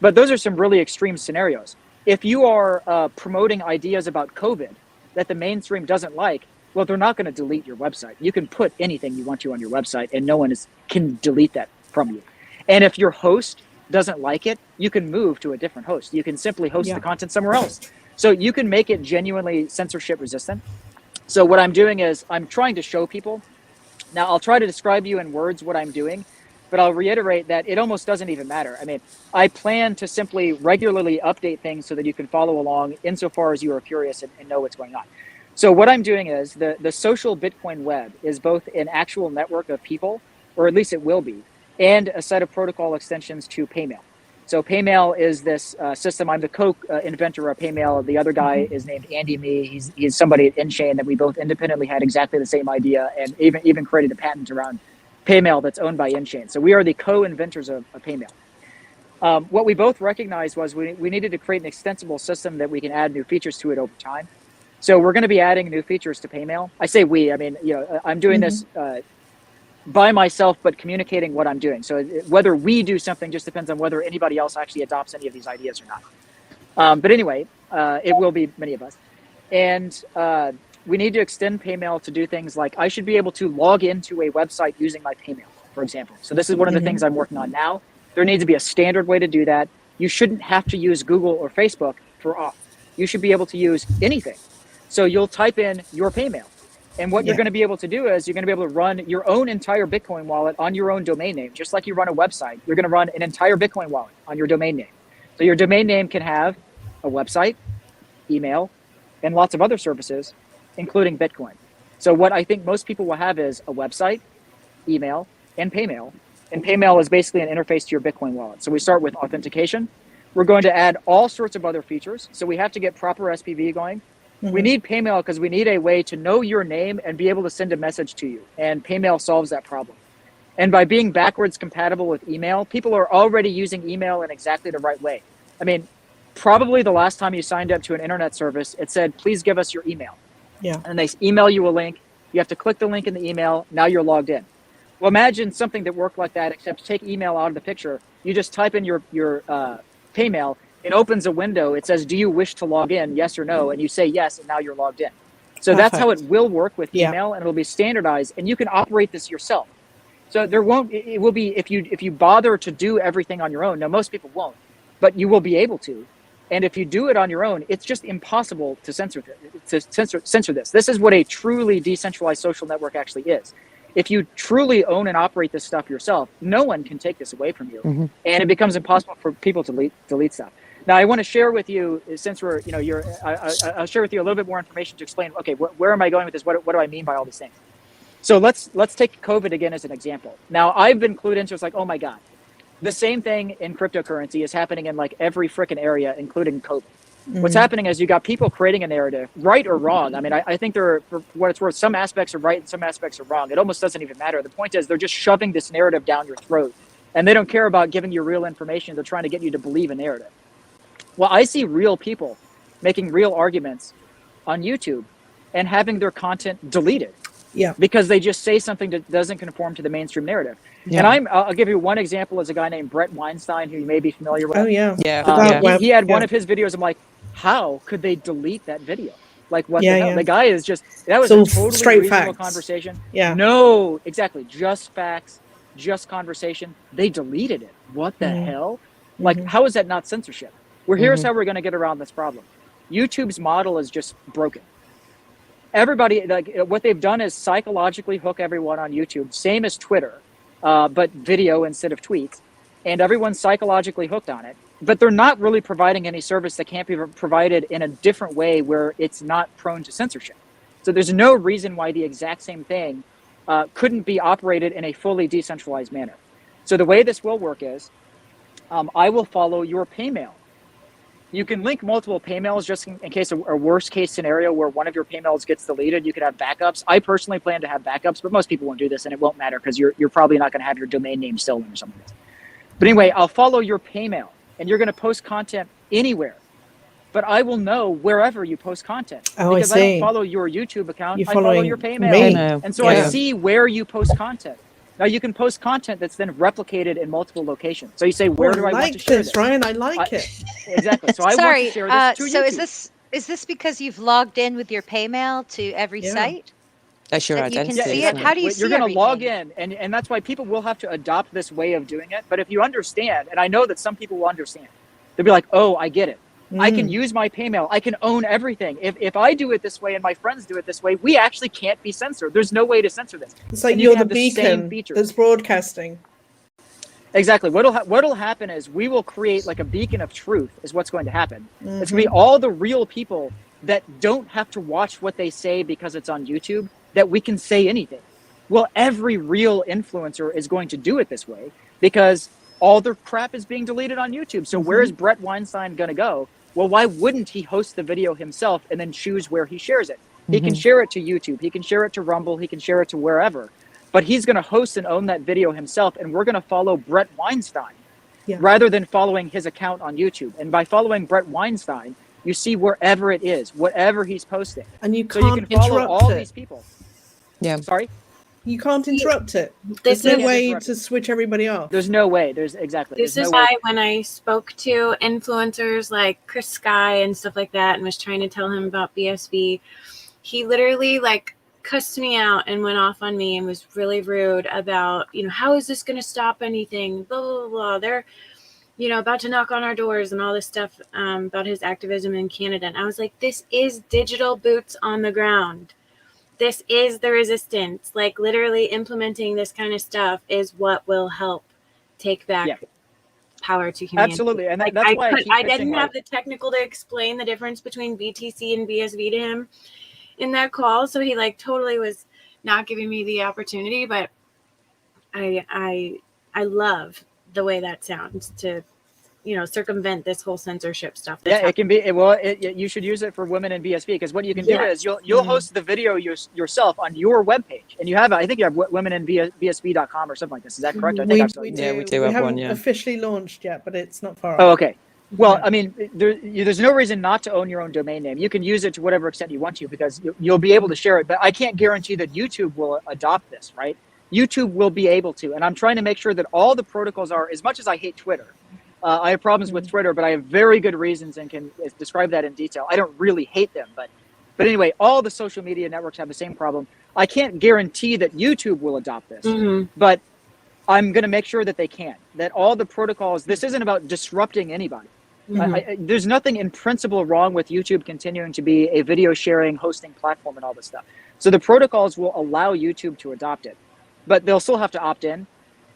But those are some really extreme scenarios. If you are promoting ideas about COVID that the mainstream doesn't like, well, they're not going to delete your website. You can put anything you want to on your website, and no one can delete that from you. And if your host doesn't like it, you can move to a different host. You can simply host the content somewhere else. So you can make it genuinely censorship resistant. So what I'm doing is I'm trying to show people. Now, I'll try to describe you in words what I'm doing, but I'll reiterate that it almost doesn't even matter. I mean, I plan to simply regularly update things so that you can follow along insofar as you are curious and know what's going on. So what I'm doing is the social Bitcoin web is both an actual network of people, or at least it will be, and a set of protocol extensions to Paymail. So Paymail is this system. I'm the co-inventor of Paymail. The other guy is named Andy Me. He's somebody at InChain that we both independently had exactly the same idea, and even created a patent around Paymail that's owned by InChain. So we are the co-inventors of Paymail. What we both recognized was we needed to create an extensible system that we can add new features to it over time. So we're going to be adding new features to Paymail. I say we, I mean, I'm doing this by myself, but communicating what I'm doing. So whether we do something just depends on whether anybody else actually adopts any of these ideas or not. But anyway, it will be many of us. And we need to extend Paymail to do things like I should be able to log into a website using my Paymail, for example. So this is one of the things I'm working on now. There needs to be a standard way to do that. You shouldn't have to use Google or Facebook for auth. You should be able to use anything. So you'll type in your Paymail. And what you're going to be able to do is you're going to be able to run your own entire Bitcoin wallet on your own domain name. Just like you run a website, you're going to run an entire Bitcoin wallet on your domain name. So your domain name can have a website, email, and lots of other services, including Bitcoin. So what I think most people will have is a website, email, and Paymail. And Paymail is basically an interface to your Bitcoin wallet. So we start with authentication. We're going to add all sorts of other features. So we have to get proper SPV going. We need Paymail because we need a way to know your name and be able to send a message to you. And Paymail solves that problem. And by being backwards compatible with email, people are already using email in exactly the right way. I mean, probably the last time you signed up to an internet service, it said, please give us your email. Yeah. And they email you a link. You have to click the link in the email. Now you're logged in. Well, imagine something that worked like that, except take email out of the picture. You just type in your Paymail. It opens a window. It says, do you wish to log in? Yes or no. And you say yes, and now you're logged in. So that's how it will work with email, and it'll be standardized, and you can operate this yourself. So it will be, if you bother to do everything on your own. Now, most people won't, but you will be able to. And if you do it on your own, it's just impossible to censor this. This is what a truly decentralized social network actually is. If you truly own and operate this stuff yourself, no one can take this away from you. And it becomes impossible for people to delete stuff. Now, I want to share with you, since we're, I'll share with you a little bit more information to explain, okay, where am I going with this? What do I mean by all these things? So let's take COVID again as an example. Now, I've been clued into, it's like, oh my God, the same thing in cryptocurrency is happening in like every freaking area, including COVID. What's happening is you got people creating a narrative, right or wrong. I mean, I think there are, for what it's worth, some aspects are right and some aspects are wrong. It almost doesn't even matter. The point is they're just shoving this narrative down your throat, and they don't care about giving you real information. They're trying to get you to believe a narrative. Well, I see real people making real arguments on YouTube and having their content deleted. Yeah. Because they just say something that doesn't conform to the mainstream narrative. Yeah. And I'll give you one example as a guy named Brett Weinstein, who you may be familiar with. Oh, yeah. He had one of his videos. I'm like, how could they delete that video? Like, what the hell? Yeah. The guy is just, that was a totally straight reasonable conversation. Yeah. No, exactly. Just facts, just conversation. They deleted it. What the hell? Like, how is that not censorship? Well, here's how we're going to get around this problem. YouTube's model is just broken. Everybody, like, what they've done is psychologically hook everyone on YouTube, same as Twitter, but video instead of tweets, and everyone's psychologically hooked on it. But they're not really providing any service that can't be provided in a different way where it's not prone to censorship. So there's no reason why the exact same thing couldn't be operated in a fully decentralized manner. So the way this will work is I will follow your Paymail. You can link multiple Paymails just in case a worst case scenario where one of your Paymails gets deleted. You could have backups. I personally plan to have backups, but most people won't do this, and it won't matter because you're probably not going to have your domain name stolen or something. But anyway, I'll follow your Paymail, and you're going to post content anywhere. But I will know wherever you post content. Oh, because I see. don't follow your YouTube account. You're I follow following your Paymail. me. And so I see where you post content. Now you can post content that's then replicated in multiple locations. So you say, where do I want to share this? Ryan, I like it. Exactly. So I want to share this to so YouTube. is this because you've logged in with your Paymail to every site? That's your That you identity. can see isn't it? How do you see You're going to everything? log in, and that's why people will have to adopt this way of doing it. But if you understand, and I know that some people will understand, they'll be like, oh, I get it. I can use my Paymail. I can own everything. If I do it this way and my friends do it this way, we actually can't be censored. There's no way to censor this. It's like And you're can the have same beacon features. that's broadcasting. Exactly. What'll happen is we will create like a beacon of truth is what's going to happen. It's going to be all the real people that don't have to watch what they say because it's on YouTube, that we can say anything. Well, every real influencer is going to do it this way because all their crap is being deleted on YouTube. So where is Brett Weinstein going to go? Well, why wouldn't he host the video himself and then choose where he shares it? He can share it to YouTube. He can share it to Rumble. He can share it to wherever. But he's going to host and own that video himself. And we're going to follow Brett Weinstein rather than following his account on YouTube. And by following Brett Weinstein, you see wherever it is, whatever he's posting. And you So can't you can follow interrupt all it. these people. Yeah. Sorry? You can't interrupt it. This There's no is- way to switch everybody off. There's no way. There's exactly. This there's is no way. why when I spoke to influencers like Chris Sky and stuff like that and was trying to tell him about BSV, he literally like cussed me out and went off on me and was really rude about, how is this going to stop anything? Blah, blah, blah. They're, about to knock on our doors and all this stuff about his activism in Canada. And I was like, this is digital boots on the ground. This is the resistance. Like literally implementing this kind of stuff is what will help take back power to humanity. Absolutely. And Like, that's why I didn't have the technical to explain the difference between BTC and BSV to him in that call. So he like totally was not giving me the opportunity, but I love the way that sounds to, circumvent this whole censorship stuff. It can be. Well, you should use it for women in BSV because what you can do is you'll host the video yourself on your webpage, and you have I think you have womeninBSV.com or something like this. Is that correct? I think I've we do we have haven't one, yeah. officially launched yet, but it's not far Oh, off. okay. Well, I mean, there's no reason not to own your own domain name. You can use it to whatever extent you want to because you'll be able to share it. But I can't guarantee that YouTube will adopt this, right? YouTube will be able to, and I'm trying to make sure that all the protocols are. As much as I hate Twitter. I have problems with Twitter, but I have very good reasons and can describe that in detail. I don't really hate them, but anyway, all the social media networks have the same problem. I can't guarantee that YouTube will adopt this, but I'm going to make sure that they can. That all the protocols. This isn't about disrupting anybody. There's nothing in principle wrong with YouTube continuing to be a video sharing, hosting platform and all this stuff. So the protocols will allow YouTube to adopt it, but they'll still have to opt in.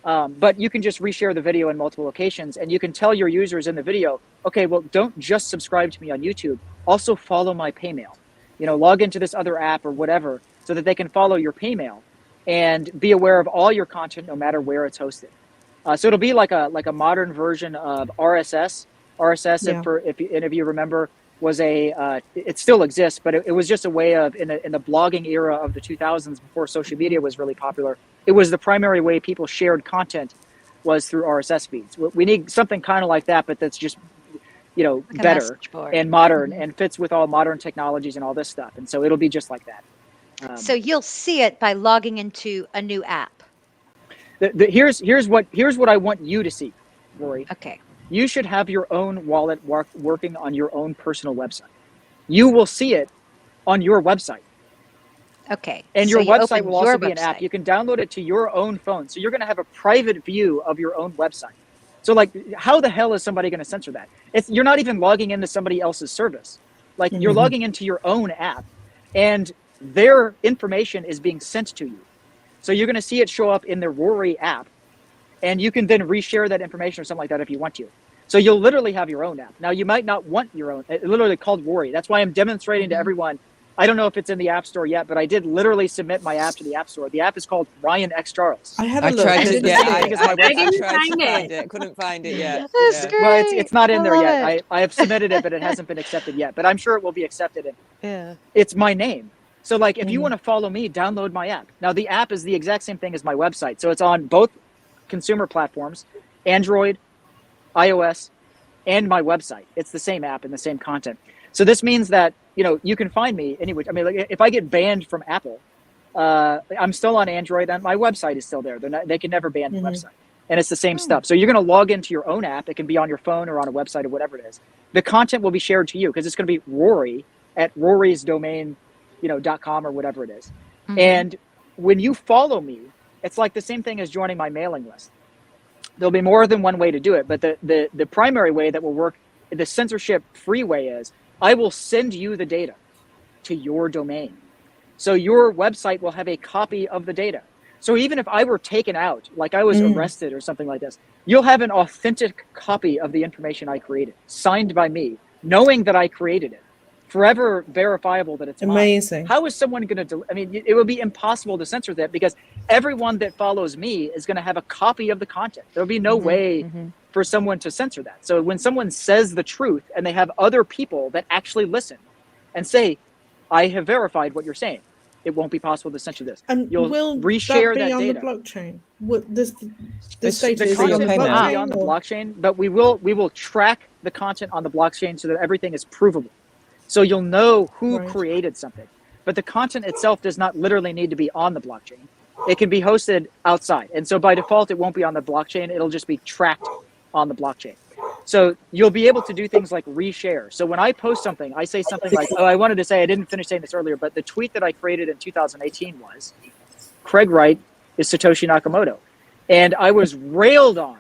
But you can just reshare the video in multiple locations and you can tell your users in the video, okay, well, don't just subscribe to me on YouTube. Also follow my Paymail, log into this other app or whatever so that they can follow your Paymail and be aware of all your content no matter where it's hosted. So it'll be like a modern version of RSS. RSS, if any of you remember, was it still exists, but it was just a way of, in the blogging era of the 2000s before social media was really popular, it was the primary way people shared content was through RSS feeds. We need something kind of like that, but that's just, like better and modern and fits with all modern technologies and all this stuff. And so it'll be just like that. So you'll see it by logging into a new app. Here's what I want you to see, Rory. Okay. You should have your own wallet working on your own personal website. You will see it on your website. Okay. And so your you website open will also your be an app. website. You can download it to your own phone. So you're going to have a private view of your own website. So like, how the hell is somebody going to censor that? You're not even logging into somebody else's service. Like you're logging into your own app and their information is being sent to you. So you're going to see it show up in the Rory app and you can then reshare that information or something like that if you want to. So you'll literally have your own app. Now you might not want your own, it's literally called Rory. That's why I'm demonstrating to everyone I don't know if it's in the App Store yet, but I did literally submit my app to the App Store. The app is called Ryan X Charles. I had a I look. tried I to, didn't yeah, see I it. think it's my I website. didn't tried to find find it. it. Couldn't find it yet. That's Yeah. great. Well, it's not in I there love yet. it. I have submitted it, but it hasn't been accepted yet. But I'm sure it will be accepted. And Yeah. it's my name. So like, if you Mhm. want to follow me, download my app. Now the app is the exact same thing as my website. So it's on both consumer platforms, Android, iOS, and my website. It's the same app and the same content. So this means that, you know, you can find me anywhere. I mean, like, if I get banned from Apple, I'm still on Android and my website is still there. They can never ban the website. And it's the same stuff. So you're going to log into your own app. It can be on your phone or on a website or whatever it is. The content will be shared to you because it's going to be Rory at Rory's domain, .com or whatever it is. Mhm. And when you follow me, it's like the same thing as joining my mailing list. There'll be more than one way to do it, but the primary way that will work, the censorship-free way, is I will send you the data to your domain. So your website will have a copy of the data. So even if I were taken out, like I was arrested or something like this, you'll have an authentic copy of the information I created, signed by me, knowing that I created it, forever verifiable that it's Amazing. mine. How is someone going to, it would be impossible to censor that because everyone that follows me is going to have a copy of the content. There'll be no way for someone to censor that. So when someone says the truth and they have other people that actually listen and say, I have verified what you're saying, it won't be possible to censor this. And You'll will reshare that be that on data. the blockchain? What this It's data The is on the content Paymail. will be blockchain? on the or- blockchain, but we will track the content on the blockchain so that everything is provable. So you'll know who Right. created something. But the content itself does not literally need to be on the blockchain. It can be hosted outside. And so by default, it won't be on the blockchain. It'll just be tracked on the blockchain. So you'll be able to do things like reshare. So when I post something, I say something like, I wanted to say, I didn't finish saying this earlier, but the tweet that I created in 2018 was, Craig Wright is Satoshi Nakamoto. And I was railed on.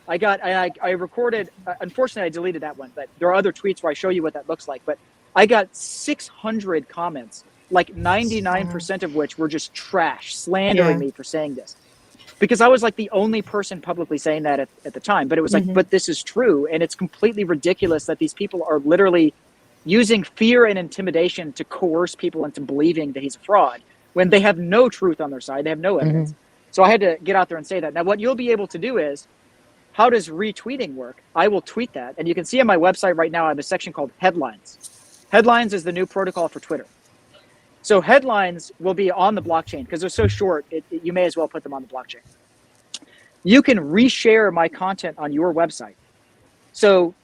I recorded, unfortunately I deleted that one, but there are other tweets where I show you what that looks like. But I got 600 comments, like 99% of which were just trash, slandering me for saying this. Because I was like the only person publicly saying that at the time. But it was like, but this is true. And it's completely ridiculous that these people are literally using fear and intimidation to coerce people into believing that he's a fraud when they have no truth on their side. They have no evidence. So I had to get out there and say that. Now, what you'll be able to do is, how does retweeting work? I will tweet that. And you can see on my website right now, I have a section called Headlines. Headlines is the new protocol for Twitter. So headlines will be on the blockchain because they're so short, you may as well put them on the blockchain. You can reshare my content on your website. So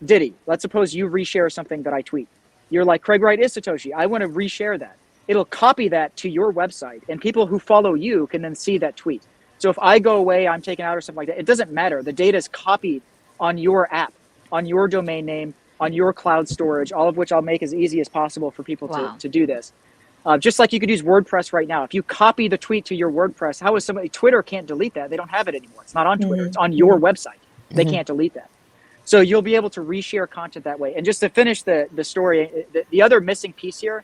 Diddy, let's suppose you reshare something that I tweet. You're like, Craig Wright is Satoshi. I want to reshare that. It'll copy that to your website, and people who follow you can then see that tweet. So if I go away, I'm taken out or something like that, it doesn't matter. The data is copied on your app, on your domain name, on your cloud storage, all of which I'll make as easy as possible for people to do this. Just like you could use WordPress right now. If you copy the tweet to your WordPress, how is somebody, Twitter can't delete that. They don't have it anymore. It's not on Twitter. It's on your website. They can't delete that. So you'll be able to reshare content that way. And just to finish the story, the other missing piece here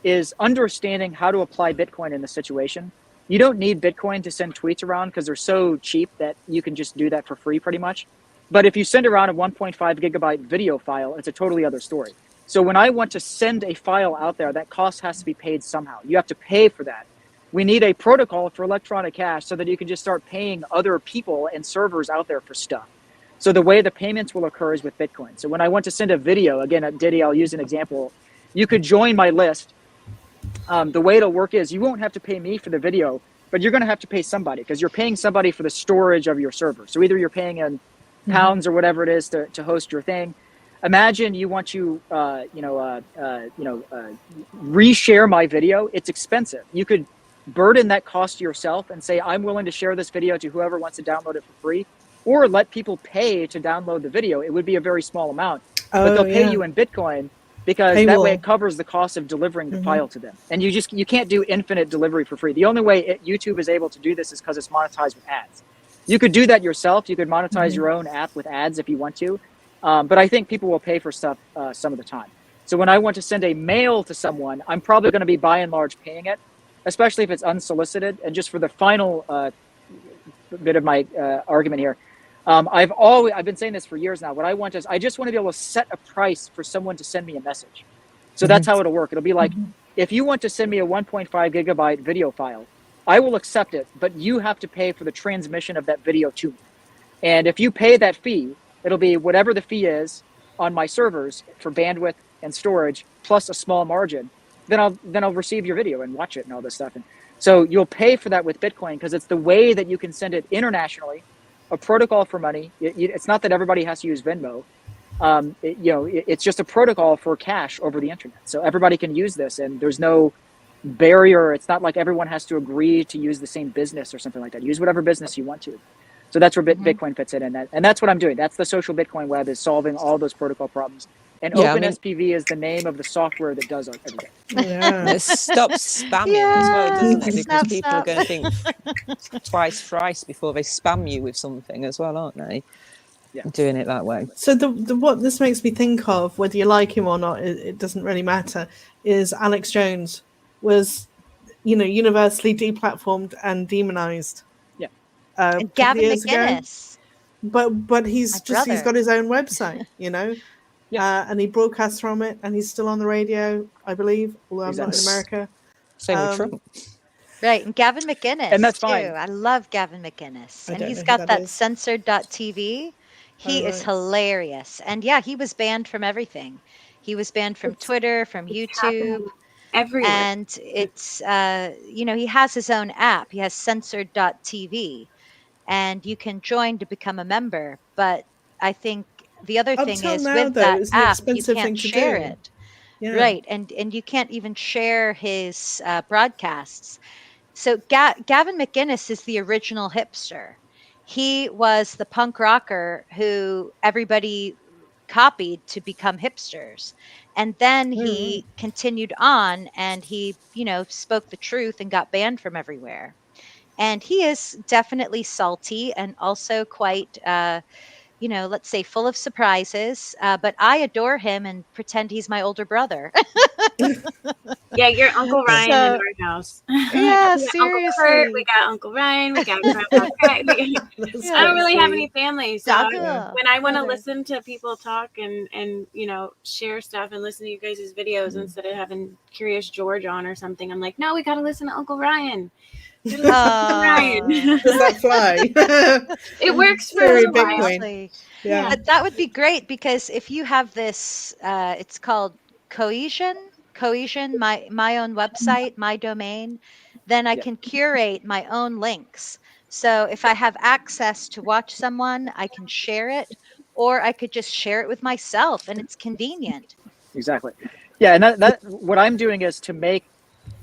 is understanding how to apply Bitcoin in the situation. You don't need Bitcoin to send tweets around because they're so cheap that you can just do that for free pretty much. But if you send around a 1.5 gigabyte video file, it's a totally other story. So when I want to send a file out there, that cost has to be paid somehow. You have to pay for that. We need a protocol for electronic cash so that you can just start paying other people and servers out there for stuff. So the way the payments will occur is with Bitcoin. So when I want to send a video, again, at Diddy, I'll use an example. You could join my list. The way it'll work is you won't have to pay me for the video, but you're going to have to pay somebody because you're paying somebody for the storage of your server. So either you're paying in pounds or whatever it is to host your thing. Imagine you want to, reshare my video. It's expensive. You could burden that cost to yourself and say, I'm willing to share this video to whoever wants to download it for free, or let people pay to download the video. It would be a very small amount, but they'll pay you in Bitcoin because that way it covers the cost of delivering the file to them. And you can't do infinite delivery for free. The only way YouTube is able to do this is because it's monetized with ads. You could do that yourself. You could monetize your own app with ads if you want to. But I think people will pay for stuff some of the time. So when I want to send a mail to someone, I'm probably going to be by and large paying it, especially if it's unsolicited. And just for the final bit of my argument here, I've been saying this for years now. What I want is I just want to be able to set a price for someone to send me a message. So that's how it'll work. It'll be like, if you want to send me a 1.5 gigabyte video file, I will accept it, but you have to pay for the transmission of that video to me. And if you pay that fee, it'll be whatever the fee is on my servers for bandwidth and storage, plus a small margin. Then I'll receive your video and watch it and all this stuff. And so you'll pay for that with Bitcoin because it's the way that you can send it internationally, a protocol for money. It's not that everybody has to use Venmo. It's just a protocol for cash over the internet. So everybody can use this, and there's no barrier. It's not like everyone has to agree to use the same business or something like that. Use whatever business you want to. So that's where Bitcoin fits in, and that's what I'm doing. That's the social Bitcoin web, is solving all those protocol problems. And OpenSPV is the name of the software that does everything. Yeah. It stops spamming as well, doesn't it? Because people are going to think twice, thrice before they spam you with something as well, aren't they? Yeah. Doing it that way. So the what this makes me think of, whether you like him or not, it doesn't really matter, is Alex Jones was, universally deplatformed and demonized. Yeah. And Gavin McInnes. But he's got his own website, Yeah. and he broadcasts from it, and he's still on the radio, I believe, although I'm not in America. Same with Trump. Right, and Gavin McInnes, and that's too. fine. I love Gavin McInnes. I And don't he's know who got that that is. censored.tv. He is hilarious. And yeah, he was banned from everything. He was banned from Twitter, from YouTube. Everywhere. And it's, he has his own app. He has censored.tv. And you can join to become a member. But I think the other Up thing till is now, with though, that it's an app, you expensive thing can't to share do. it. Yeah. Right. And you can't even share his broadcasts. So Gavin McInnes is the original hipster. He was the punk rocker who everybody copied to become hipsters. And then he continued on, and he, spoke the truth and got banned from everywhere. And he is definitely salty and also quite, let's say full of surprises. But I adore him and pretend he's my older brother. Yeah, you're Uncle Ryan in our house. Yeah, we got seriously. Uncle Kurt, we got Uncle Ryan, we got Grandpa Craig. I don't really have any family, so when I want to listen to people talk and share stuff and listen to you guys' videos instead of having Curious George on or something, I'm like, no, we got to listen to Uncle Ryan. Does that fly? It works for Very a while. Bitcoin. Yeah. But that would be great, because if you have this, it's called Coasian, my own website, my domain, then I can curate my own links. So if I have access to watch someone, I can share it, or I could just share it with myself, and it's convenient. Exactly. Yeah, and that what I'm doing is to make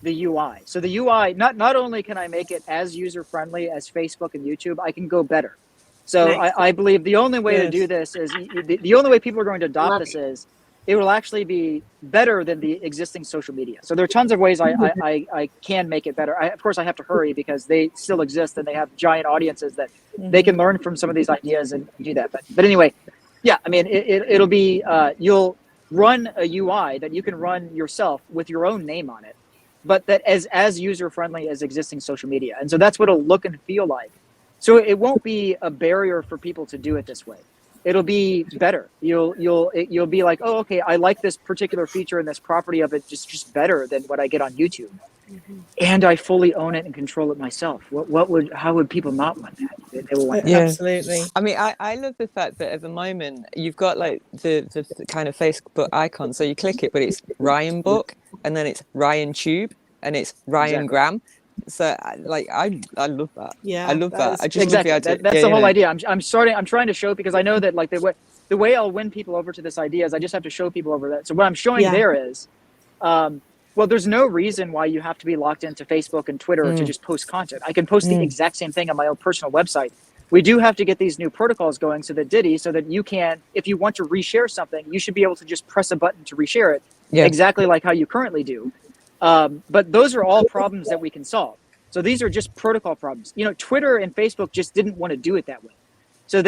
the UI. So the UI, not only can I make it as user-friendly as Facebook and YouTube, I can go better. So Nice. I believe the only way to do this is, the only way people are going to adopt this is, it will actually be better than the existing social media. So there are tons of ways I can make it better. Of course, I have to hurry because they still exist and they have giant audiences that they can learn from some of these ideas and do that. But anyway, yeah, I mean, it'll be, you'll run a UI that you can run yourself with your own name on it, but that as user-friendly as existing social media. And so that's what it'll look and feel like. So it won't be a barrier for people to do it this way. It'll be better. You'll be like, oh, okay, I like this particular feature and this property of it just better than what I get on YouTube. And I fully own it and control it myself. How would people not want that? They will want that. Yeah. Absolutely. I mean, I love the fact that at the moment you've got like the kind of Facebook icon. So you click it, but it's Ryan Book, and then it's Ryan Tube, and it's Ryan Graham. So I love that. Yeah, I love that. I just exactly. love the idea. That's the whole idea. I'm trying to show, because I know that like the way I'll win people over to this idea is I just have to show people over that. So what I'm showing there is, well, there's no reason why you have to be locked into Facebook and Twitter to just post content. I can post the exact same thing on my own personal website. We do have to get these new protocols going so that Diddy, so that you can, if you want to reshare something, you should be able to just press a button to reshare it, exactly like how you currently do. But those are all problems that we can solve. So these are just protocol problems. Twitter and Facebook just didn't want to do it that way. So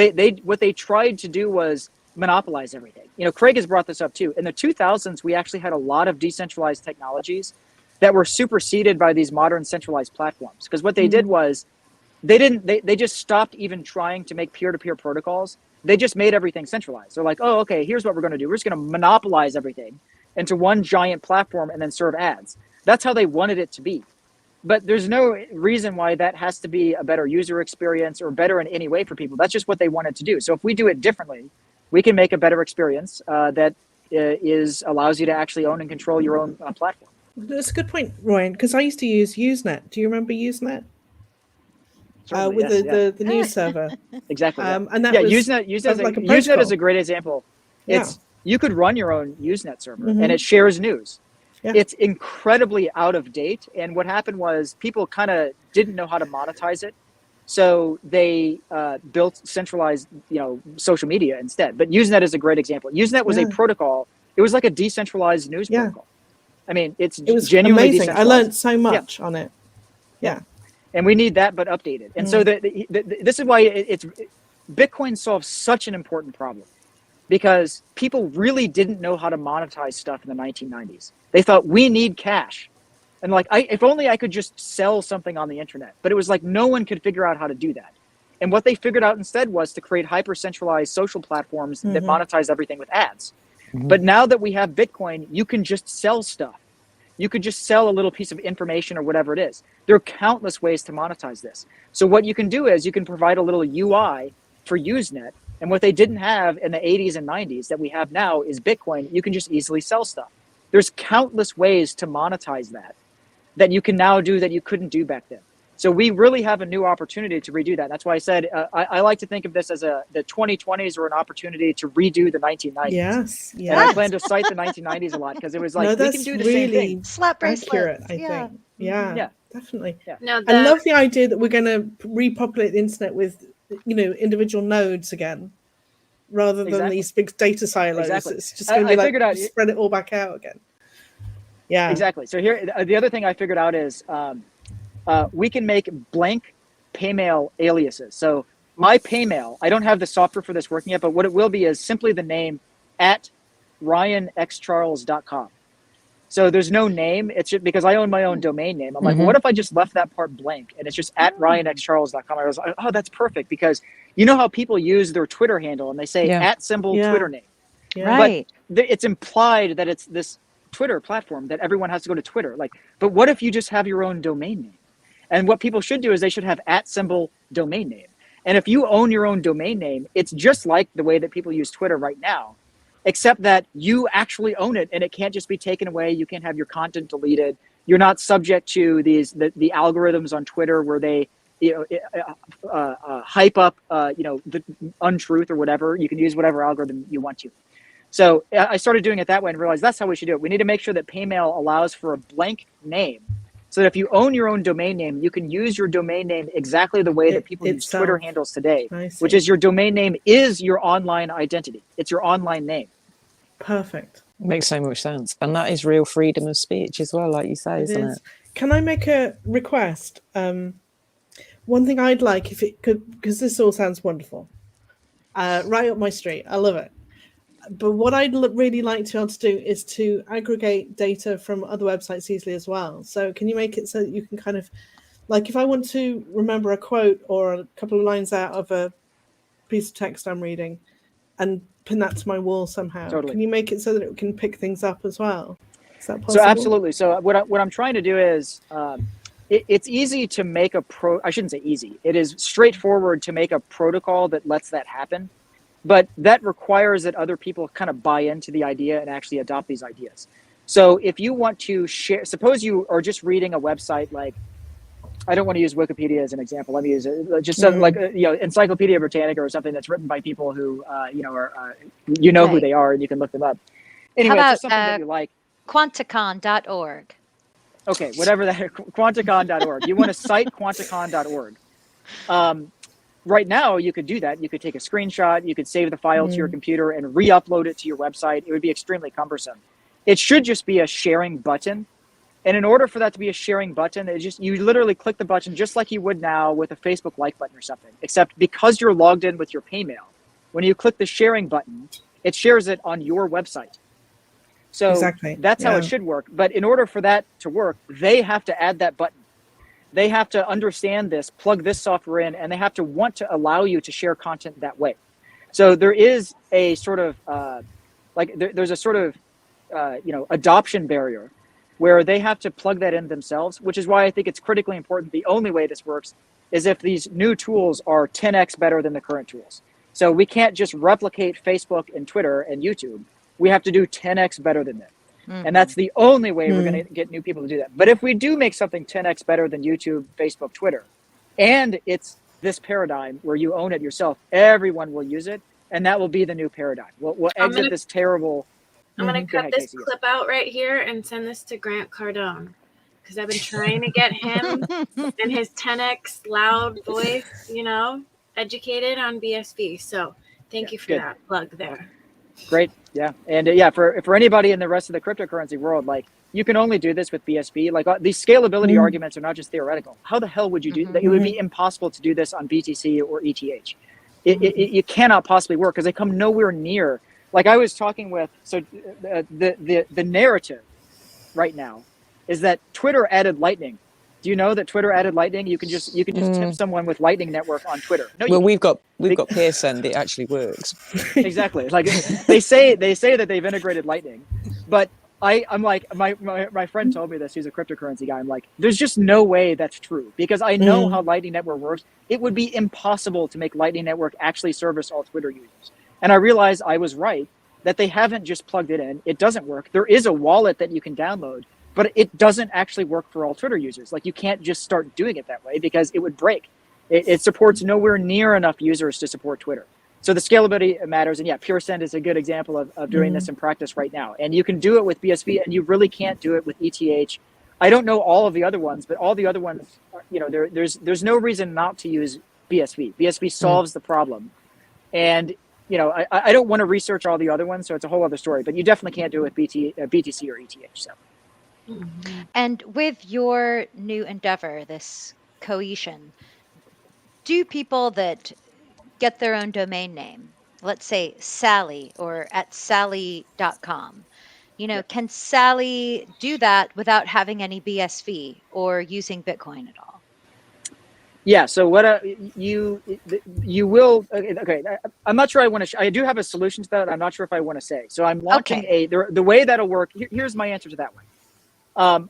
what they tried to do was monopolize everything. Craig has brought this up too. In the 2000s, we actually had a lot of decentralized technologies that were superseded by these modern centralized platforms. Because what they did was they just stopped even trying to make peer-to-peer protocols. They just made everything centralized. They're like, oh, okay, here's what we're going to do. We're just going to monopolize everything. into one giant platform and then serve ads. That's how they wanted it to be. But there's no reason why that has to be a better user experience or better in any way for people. That's just what they wanted to do. So if we do it differently, we can make a better experience that allows you to actually own and control your own platform. That's a good point, Ryan, because I used to use Usenet. Do you remember Usenet? With yes, the news server. Exactly. And that was Usenet is a great example. It's you could run your own Usenet server and it shares news. Yeah. It's incredibly out of date. And what happened was people kind of didn't know how to monetize it. So they built centralized, social media instead. But Usenet is a great example. Usenet was a protocol. It was like a decentralized news protocol. I mean, it was genuinely amazing. I learned so much on it. Yeah. And we need that, but updated. And so this is why Bitcoin solves such an important problem, because people really didn't know how to monetize stuff in the 1990s. They thought we need cash. And if only I could just sell something on the internet. But it was like no one could figure out how to do that. And what they figured out instead was to create hyper-centralized social platforms that monetize everything with ads. But now that we have Bitcoin, you can just sell stuff. You could just sell a little piece of information or whatever it is. There are countless ways to monetize this. So what you can do is you can provide a little UI for Usenet. And what they didn't have in the 80s and 90s that we have now is Bitcoin. You can just easily sell stuff. There's countless ways to monetize that you can now do that you couldn't do back then. So we really have a new opportunity to redo that. That's why I said I like to think of this as the 2020s were an opportunity to redo the 1990s. Yes. And I plan to cite the 1990s a lot because it was like, we can do the same thing. Slap bracelet. I think. Yeah, definitely. Yeah. No, I love the idea that we're going to repopulate the internet with, individual nodes again, rather than these big data silos. Exactly. It's just going to be spread it all back out again. Yeah, exactly. So here, the other thing I figured out is we can make blank Paymail aliases. So my Paymail, I don't have the software for this working yet, but what it will be is simply the name @ryanxcharles.com. So there's no name. It's just because I own my own domain name. I'm like, well, what if I just left that part blank and it's just @ryanxcharles.com? I was like, oh, that's perfect, because you know how people use their Twitter handle and they say Twitter name. Yeah. Right. But it's implied that it's this Twitter platform that everyone has to go to Twitter. But what if you just have your own domain name? And what people should do is they should have @domain name. And if you own your own domain name, it's just like the way that people use Twitter right now, except that you actually own it and it can't just be taken away. You can't have your content deleted. You're not subject to the algorithms on Twitter where they hype up the untruth or whatever. You can use whatever algorithm you want to. So I started doing it that way and realized that's how we should do it. We need to make sure that Paymail allows for a blank name, so that if you own your own domain name, you can use your domain name exactly the way that people use Twitter handles today, which is your domain name is your online identity. It's your online name. Perfect. Makes so much sense. And that is real freedom of speech as well, like you say, isn't it? Can I make a request? One thing I'd like, if it could, because this all sounds wonderful, right up my street. I love it. But what I'd really like to be able to do is to aggregate data from other websites easily as well. So can you make it so that you can kind of, like if I want to remember a quote or a couple of lines out of a piece of text I'm reading and pin that to my wall somehow, can you make it so that it can pick things up as well? Is that possible? So absolutely. So what I'm trying to do is, it's easy to make I shouldn't say easy. It is straightforward to make a protocol that lets that happen. But that requires that other people kind of buy into the idea and actually adopt these ideas. So if you want to share, suppose you are just reading a website like, I don't want to use Wikipedia as an example. Let me use just something like Encyclopedia Britannica or something that's written by people who are who they are and you can look them up. Anyway, how about it's just something that you like. Quanticon.org. Okay, whatever that Quanticon.org. You want to cite Quanticon.org. Right now, you could do that. You could take a screenshot. You could save the file to your computer and re-upload it to your website. It would be extremely cumbersome. It should just be a sharing button. And in order for that to be a sharing button, you literally click the button just like you would now with a Facebook like button or something. Except because you're logged in with your Paymail, when you click the sharing button, it shares it on your website. So that's how it should work. But in order for that to work, they have to add that button. They have to understand this, plug this software in, and they have to want to allow you to share content that way. So there is a sort of, there's a sort of adoption barrier where they have to plug that in themselves, which is why I think it's critically important. The only way this works is if these new tools are 10x better than the current tools. So we can't just replicate Facebook and Twitter and YouTube. We have to do 10x better than them. Mm-hmm. And that's the only way we're going to get new people to do that. But if we do make something 10x better than YouTube, Facebook, Twitter, and it's this paradigm where you own it yourself, everyone will use it. And that will be the new paradigm. We'll exit this terrible... I'm going to cut this clip out right here and send this to Grant Cardone, because I've been trying to get him and his 10x loud voice, educated on BSV. So thank you for that plug there. Great. Yeah. And for anybody in the rest of the cryptocurrency world, like, you can only do this with BSV. Like, these scalability arguments are not just theoretical. How the hell would you do that? It would be impossible to do this on BTC or ETH. It cannot possibly work because they come nowhere near. Like, I was talking with, so the narrative right now is that Twitter added Lightning. Do you know that Twitter added Lightning? You can just tip someone with Lightning Network on Twitter. No, well, we've got Pearson. It actually works. Exactly. Like, they say that they've integrated Lightning, but I'm like, my friend told me this. He's a cryptocurrency guy. I'm like, there's just no way that's true, because I know how Lightning Network works. It would be impossible to make Lightning Network actually service all Twitter users. And I realized I was right, that they haven't just plugged it in. It doesn't work. There is a wallet that you can download, but it doesn't actually work for all Twitter users. Like, you can't just start doing it that way because it would break. It supports nowhere near enough users to support Twitter. So the scalability matters. And yeah, PureSend is a good example of doing this in practice right now. And you can do it with BSV, and you really can't do it with ETH. I don't know all of the other ones, but all the other ones, there's no reason not to use BSV. BSV solves the problem. And I don't want to research all the other ones, so it's a whole other story. But you definitely can't do it with BTC or ETH. So. And with your new endeavor, this Coasian, do people that get their own domain name, let's say Sally or at Sally.com, can Sally do that without having any BSV or using Bitcoin at all? Yeah. So what you will, okay. I'm not sure I want to, I do have a solution to that. I'm not sure if I want to say. So I'm launching the way that'll work. Here's my answer to that one.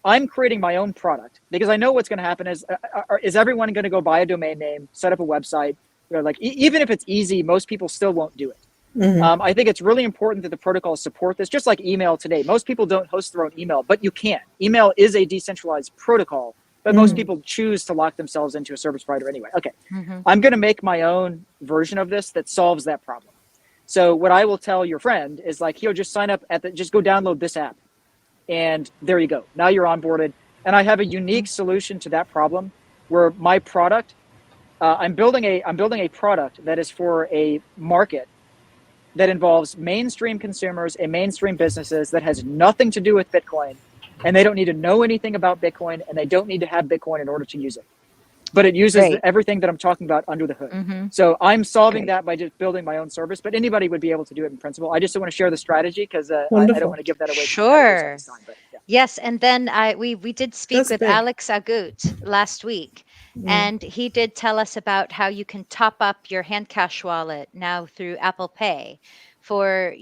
I'm creating my own product because I know what's going to happen is everyone going to go buy a domain name, set up a website? Even if it's easy, most people still won't do it. I think it's really important that the protocols support this, just like email today. Most people don't host their own email, but you can. Email is a decentralized protocol, but most people choose to lock themselves into a service provider anyway. Okay, I'm going to make my own version of this that solves that problem. So what I will tell your friend is like, just sign up just go download this app. And there you go. Now you're onboarded. And I have a unique solution to that problem where my product, I'm building a product that is for a market that involves mainstream consumers and mainstream businesses that has nothing to do with Bitcoin. And they don't need to know anything about Bitcoin, and they don't need to have Bitcoin in order to use it. But it uses everything that I'm talking about under the hood. So I'm solving that by just building my own service, but anybody would be able to do it in principle. I just don't want to share the strategy because I don't want to give that away. Sure. Yes. And then we did speak with Alex Agut last week, and he did tell us about how you can top up your Handcash wallet now through Apple Pay for,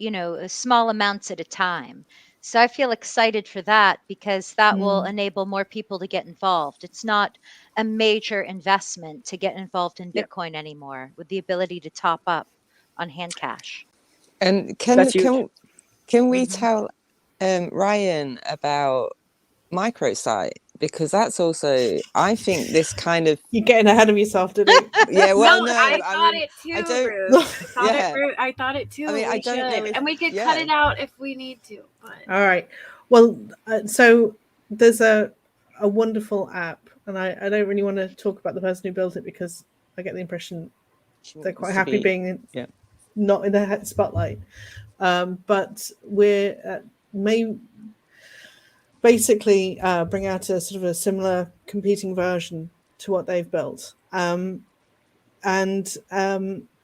small amounts at a time. So I feel excited for that because that will enable more people to get involved. It's not a major investment to get involved in Bitcoin anymore with the ability to top up on Handcash. And can we tell Ryan about microsite? Because that's also, I think this kind of... You're getting ahead of yourself, Diddy. Yeah, well, no. I thought it too, Ruth. I thought it too. I don't know and we could cut it out if we need to. But. All right. Well, so there's a wonderful app, and I don't really want to talk about the person who built it because I get the impression they're quite happy being not in the spotlight. But we're may basically bring out a sort of a similar competing version to what they've built, and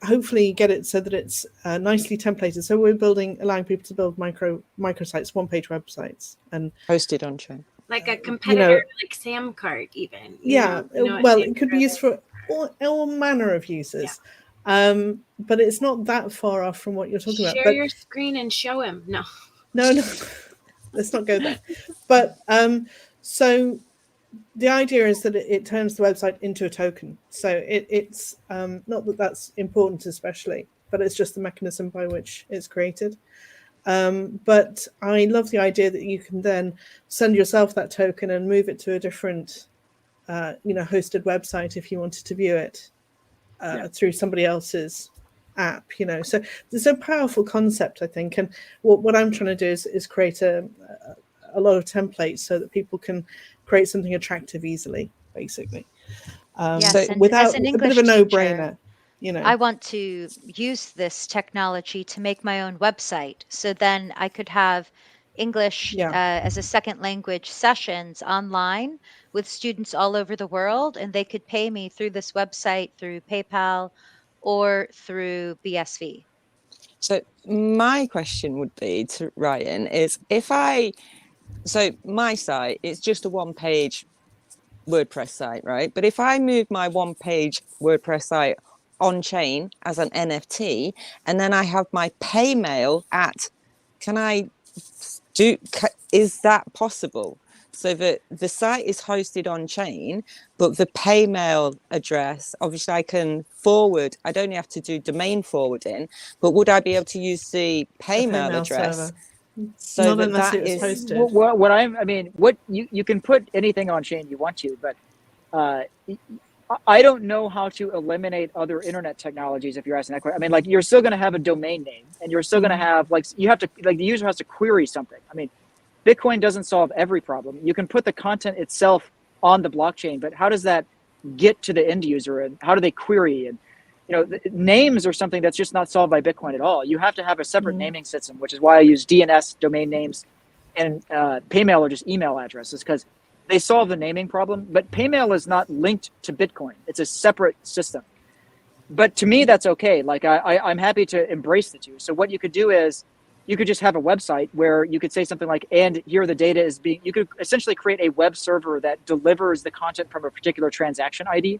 hopefully get it so that it's nicely templated. So we're allowing people to build microsites, one-page websites, and hosted on chain, like a competitor, like Samcart, even. It could be used for all manner of uses. But it's not that far off from what you're talking about. Share your screen and show him. No. let's not go there. But so the idea is that it turns the website into a token. So it's not that that's important especially, but it's just the mechanism by which it's created. But I love the idea that you can then send yourself that token and move it to a different, hosted website if you wanted to view it through somebody else's app. So there's a powerful concept, I think. And what I'm trying to do is create a lot of templates so that people can create something attractive easily, basically. Yes, and without as an a bit English of a teacher, no-brainer. I want to use this technology to make my own website. So then I could have English as a second language sessions online with students all over the world, and they could pay me through this website, through PayPal or through BSV. So my question would be to Ryan is so my site, it's just a one-page WordPress site, right? But if I move my one-page WordPress site on chain as an NFT, and then I have my Paymail is that possible? So that the site is hosted on chain, but the Paymail address, obviously I can forward, I'd only have to do domain forwarding, but would I be able to use the Paymail address? Server. So Not unless that it was is hosted. What you can put anything on chain you want to, but I don't know how to eliminate other internet technologies if you're asking that question. I mean, like, you're still going to have a domain name, and you're still going to have, like, the user has to query something. I mean, Bitcoin doesn't solve every problem. You can put the content itself on the blockchain, but how does that get to the end user, and how do they query? And names are something that's just not solved by Bitcoin at all. You have to have a separate naming system, which is why I use DNS, domain names, and Paymail are just email addresses, because they solve the naming problem. But Paymail is not linked to Bitcoin. It's a separate system. But to me, that's okay. Like, I'm happy to embrace the two. So what you could do is you could just have a website where you could say something like, and here the data is being, you could essentially create a web server that delivers the content from a particular transaction ID.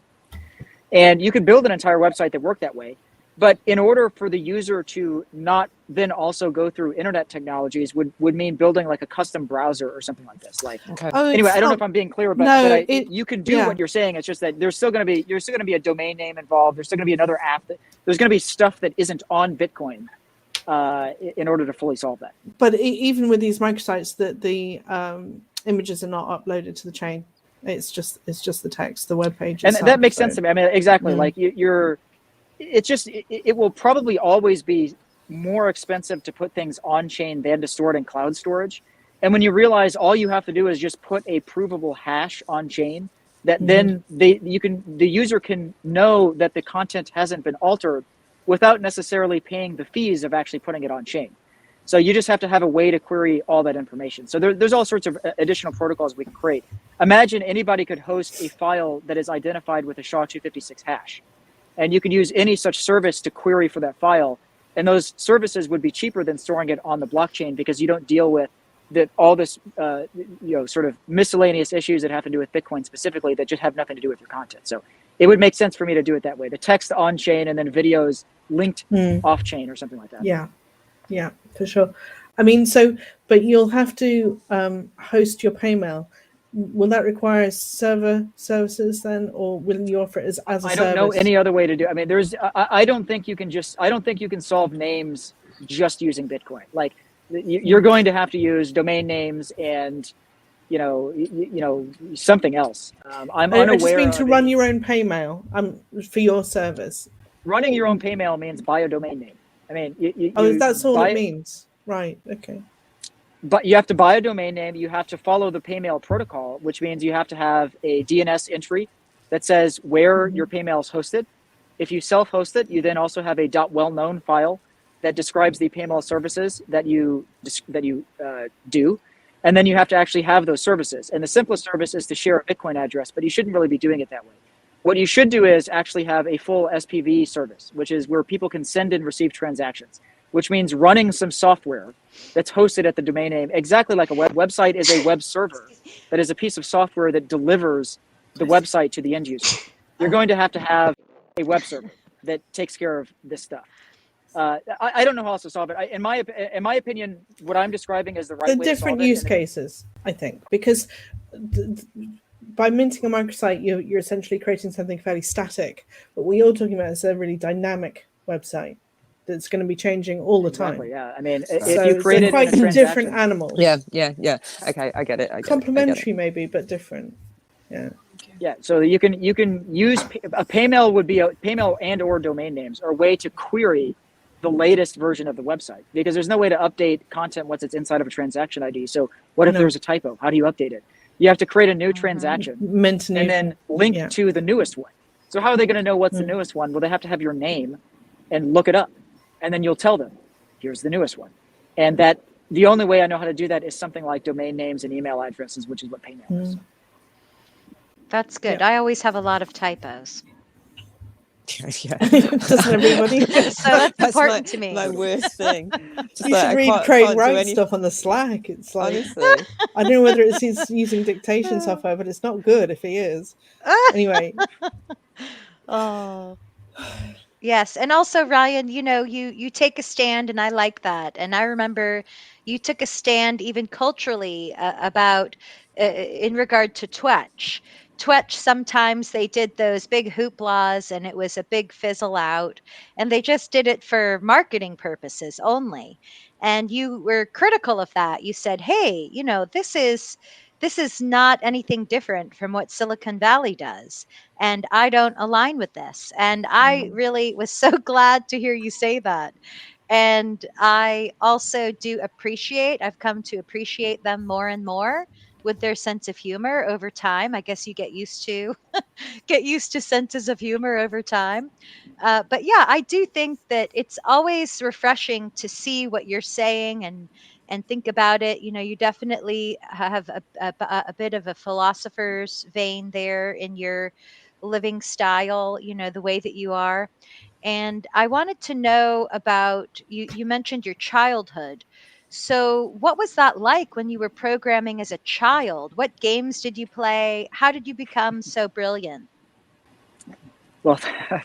And you could build an entire website that worked that way. But in order for the user to not then also go through internet technologies would mean building like a custom browser or something like this. Like, anyway, I don't know if I'm being clear, but you can do what you're saying. It's just that you're still going to be a domain name involved. There's still going to be another app. There's going to be stuff that isn't on Bitcoin in order to fully solve that. But even with these microsites, the images are not uploaded to the chain. It's just the text, the web page. And that makes sense to me. I mean, exactly. Like it will probably always be more expensive to put things on chain than to store it in cloud storage. And when you realize all you have to do is just put a provable hash on chain, that then the user can know that the content hasn't been altered without necessarily paying the fees of actually putting it on chain. So you just have to have a way to query all that information. So there's all sorts of additional protocols we can create. Imagine anybody could host a file that is identified with a SHA-256 hash. And you can use any such service to query for that file. And those services would be cheaper than storing it on the blockchain, because you don't deal with all this sort of miscellaneous issues that have to do with Bitcoin specifically that just have nothing to do with your content. So it would make sense for me to do it that way. The text on chain and then videos linked off chain or something like that. Yeah, for sure. I mean, but you'll have to host your Paymail. Will that require server services then, or will you offer it as a service? I don't know any other way to do it. I mean, I don't think you can solve names just using Bitcoin. Like, you're going to have to use domain names and something else. I'm unaware. I just mean to run your own Paymail for your service. Running your own Paymail means buy a domain name. I mean, that's all it means, right? Okay. But you have to buy a domain name. You have to follow the Paymail protocol, which means you have to have a DNS entry that says where your Paymail is hosted. If you self-host it, you then also have a .well-known file that describes the Paymail services that you do. And then you have to actually have those services. And the simplest service is to share a Bitcoin address, but you shouldn't really be doing it that way. What you should do is actually have a full SPV service, which is where people can send and receive transactions, which means running some software that's hosted at the domain name, exactly like a website is a web server that is a piece of software that delivers the website to the end user. You're going to have a web server that takes care of this stuff. I don't know how else to solve it. In my opinion, what I'm describing is the right The way to solve different it. use cases, I think, because by minting a microsite, you're essentially creating something fairly static. But what you're talking about is a really dynamic website that's going to be changing all the Exactly, time. yeah. I mean, So if you create they're it quite in a different transaction, animals. Yeah. Okay, I get it. Complementary, maybe, but different. Yeah. yeah. So you can use a Paymail would be a Paymail and or domain names are a way to query the latest version of the website, because there's no way to update content once it's inside of a transaction ID. So what if there's a typo? How do you update it? You have to create a new transaction and then link to the newest one. So how are they going to know what's the newest one? Well, they have to have your name and look it up, and then you'll tell them, here's the newest one. And that the only way I know how to do that is something like domain names and email addresses, which is what Paymail is. That's good. I always have a lot of typos. Yeah. Doesn't everybody? So that's important to me. My worst thing. Just You should read Craig Wright's stuff on the Slack. It's like, honestly, I don't know whether it's he's using dictation software, but it's not good if he is. Anyway. Oh. Yes, and also Ryan, you take a stand, and I like that. And I remember you took a stand even culturally about in regard to Twitch. Twitch, sometimes they did those big hooplas, and it was a big fizzle out, and they just did it for marketing purposes only. And you were critical of that. You said, "Hey, this is not anything different from what Silicon Valley does, and I don't align with this." And I really was so glad to hear you say that. And I also I've come to appreciate them more and more with their sense of humor over time. I guess you get used to senses of humor over time. But yeah, I do think that it's always refreshing to see what you're saying and think about it. You definitely have a bit of a philosopher's vein there in your living style, the way that you are. And I wanted to know about you. You mentioned your childhood. So, what was that like when you were programming as a child? What games did you play? How did you become so brilliant? Well,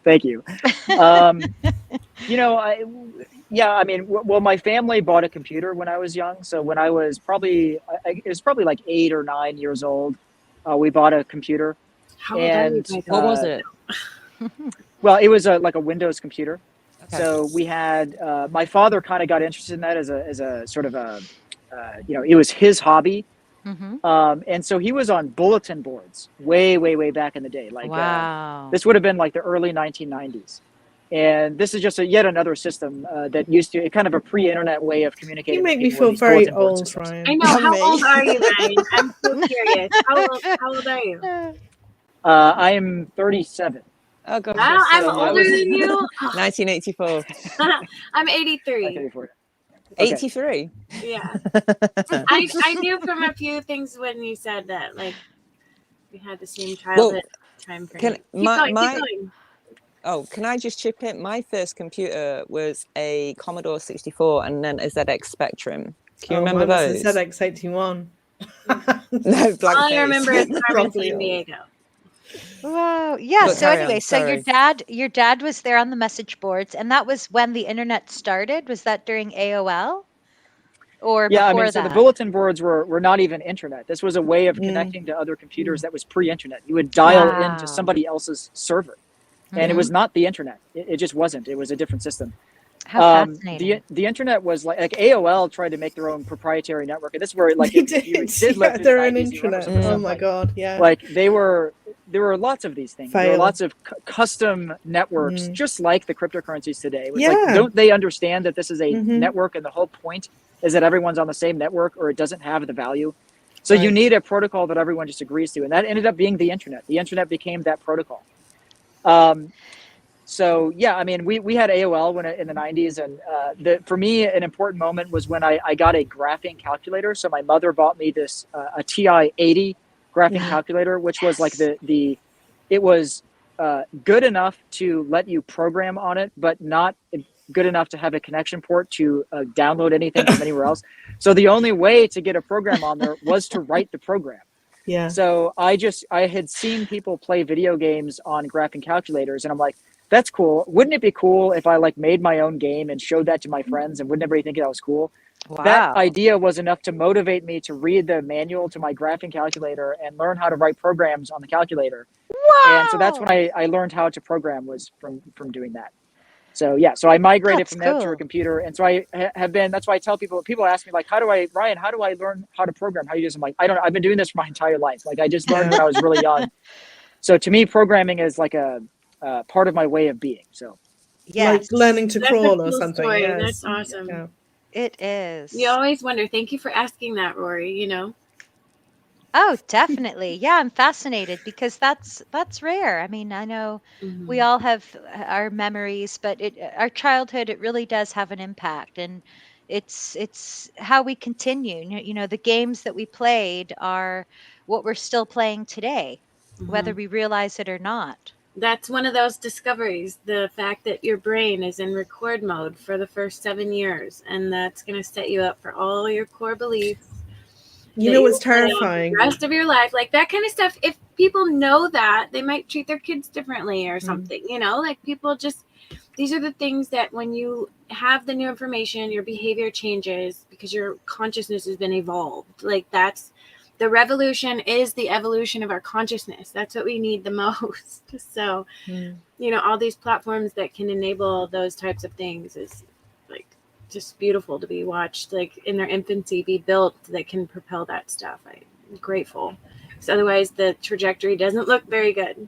thank you. Well, my family bought a computer when I was young. So when I was it was probably like 8 or 9 years old, we bought a computer. How old are you? What was it? Well, it was like a Windows computer. Okay. So we had my father kind of got interested in that as a sort of it was his hobby. And so he was on bulletin boards way back in the day. Like, wow. This would have been like the early 1990s. And this is just yet another system that used to kind of a pre-internet way of communicating. You make me feel very old, Ryan. I know. How old are you, Ryan? I'm so curious. How old are you? I am 37. Oh god. Wow, I'm older than you. 1984. I'm 83. 84. 83. Yeah. I knew from a few things when you said that, like, we had the same childhood time frame. Keep going. Oh, can I just chip in? My first computer was a Commodore 64 and then a ZX Spectrum. Can you remember those? Was a ZX81. No, all I remember is Carmen San Diego. Wow. Yeah. But So anyway, on, so your dad was there on the message boards, and that was when the internet started. Was that during AOL? Or before that? So the bulletin boards were not even internet. This was a way of connecting to other computers that was pre-internet. You would dial into somebody else's server. And it was not the internet. It just wasn't. It was a different system. How fascinating. The internet was like AOL tried to make their own proprietary network. And this is where like they did their own intranet. Oh my god, yeah. Like there were lots of these things. There were lots of custom networks, just like the cryptocurrencies today. It was like, don't they understand that this is a network, and the whole point is that everyone's on the same network, or it doesn't have the value. So you need a protocol that everyone just agrees to, and that ended up being the internet. The internet became that protocol. So yeah, I mean, we had AOL in the 90s, and for me, an important moment was when I got a graphing calculator. So my mother bought me this a TI-80 graphing calculator, which was like it was good enough to let you program on it, but not good enough to have a connection port to download anything from anywhere else. So the only way to get a program on there was to write the program. Yeah. So I had seen people play video games on graphing calculators, and I'm like, that's cool. Wouldn't it be cool if I like made my own game and showed that to my friends, and wouldn't everybody think that was cool? That Wow. idea was enough to motivate me to read the manual to my graphing calculator and learn how to write programs on the calculator. And so that's when I learned how to program, was from doing that. So yeah, so I migrated That's from that to cool. a computer, and so I have been. That's why I tell people. People ask me like, Ryan, how do I learn how to program? How do you do this? I'm like, I don't know. I've been doing this for my entire life. Like I just learned when I was really young. So to me, programming is like a part of my way of being. So Yes, Like learning to That's a crawl or cool something. story. Yes. That's awesome. Yeah. it is. You always wonder. Thank you for asking that, Rory. You know. Oh, definitely. Yeah, I'm fascinated because that's rare. I mean, I know we Mhm. all have our memories, but our childhood, it really does have an impact, and it's how we continue. The games that we played are what we're still playing today, whether Mhm. we realize it or not. That's one of those discoveries, the fact that your brain is in record mode for the first 7 years, and that's going to set you up for all your core beliefs. You that know you what's will play on for terrifying? the rest of your life, like that kind of stuff. If people know that, they might treat their kids differently or something. Like people just, these are the things that when you have the new information, your behavior changes because your consciousness has been evolved. Like that's the revolution is the evolution of our consciousness. That's what we need the most. So all these platforms that can enable those types of things is like just beautiful to be watched, like in their infancy, be built that can propel that stuff. I'm grateful, because otherwise the trajectory doesn't look very good.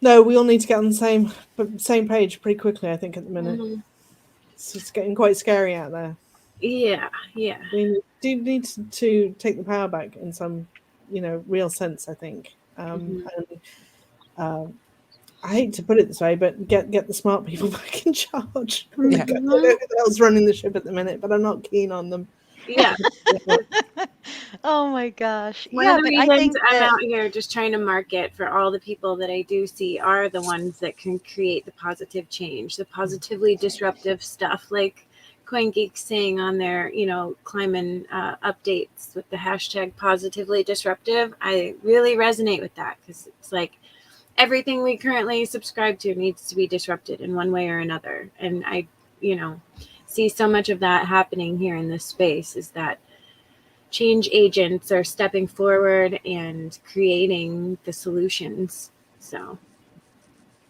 No, we all need to get on the same page pretty quickly, I think, at the minute. Mhm. It's just getting quite scary out there. Yeah. We do need to take the power back in some, real sense, I think. Mhm. And I hate to put it this way, but get the smart people back in charge. Yeah. I don't know who else running the ship at the minute, but I'm not keen on them. Yeah. Oh my gosh. One of Yeah, the but I reasons think I'm that out here just trying to market for all the people that I do see are the ones that can create the positive change, the positively disruptive stuff, like CoinGeek's saying on their, climbing updates with the hashtag positively disruptive. I really resonate with that because it's like everything we currently subscribe to needs to be disrupted in one way or another. And I, see so much of that happening here in this space, is that change agents are stepping forward and creating the solutions. So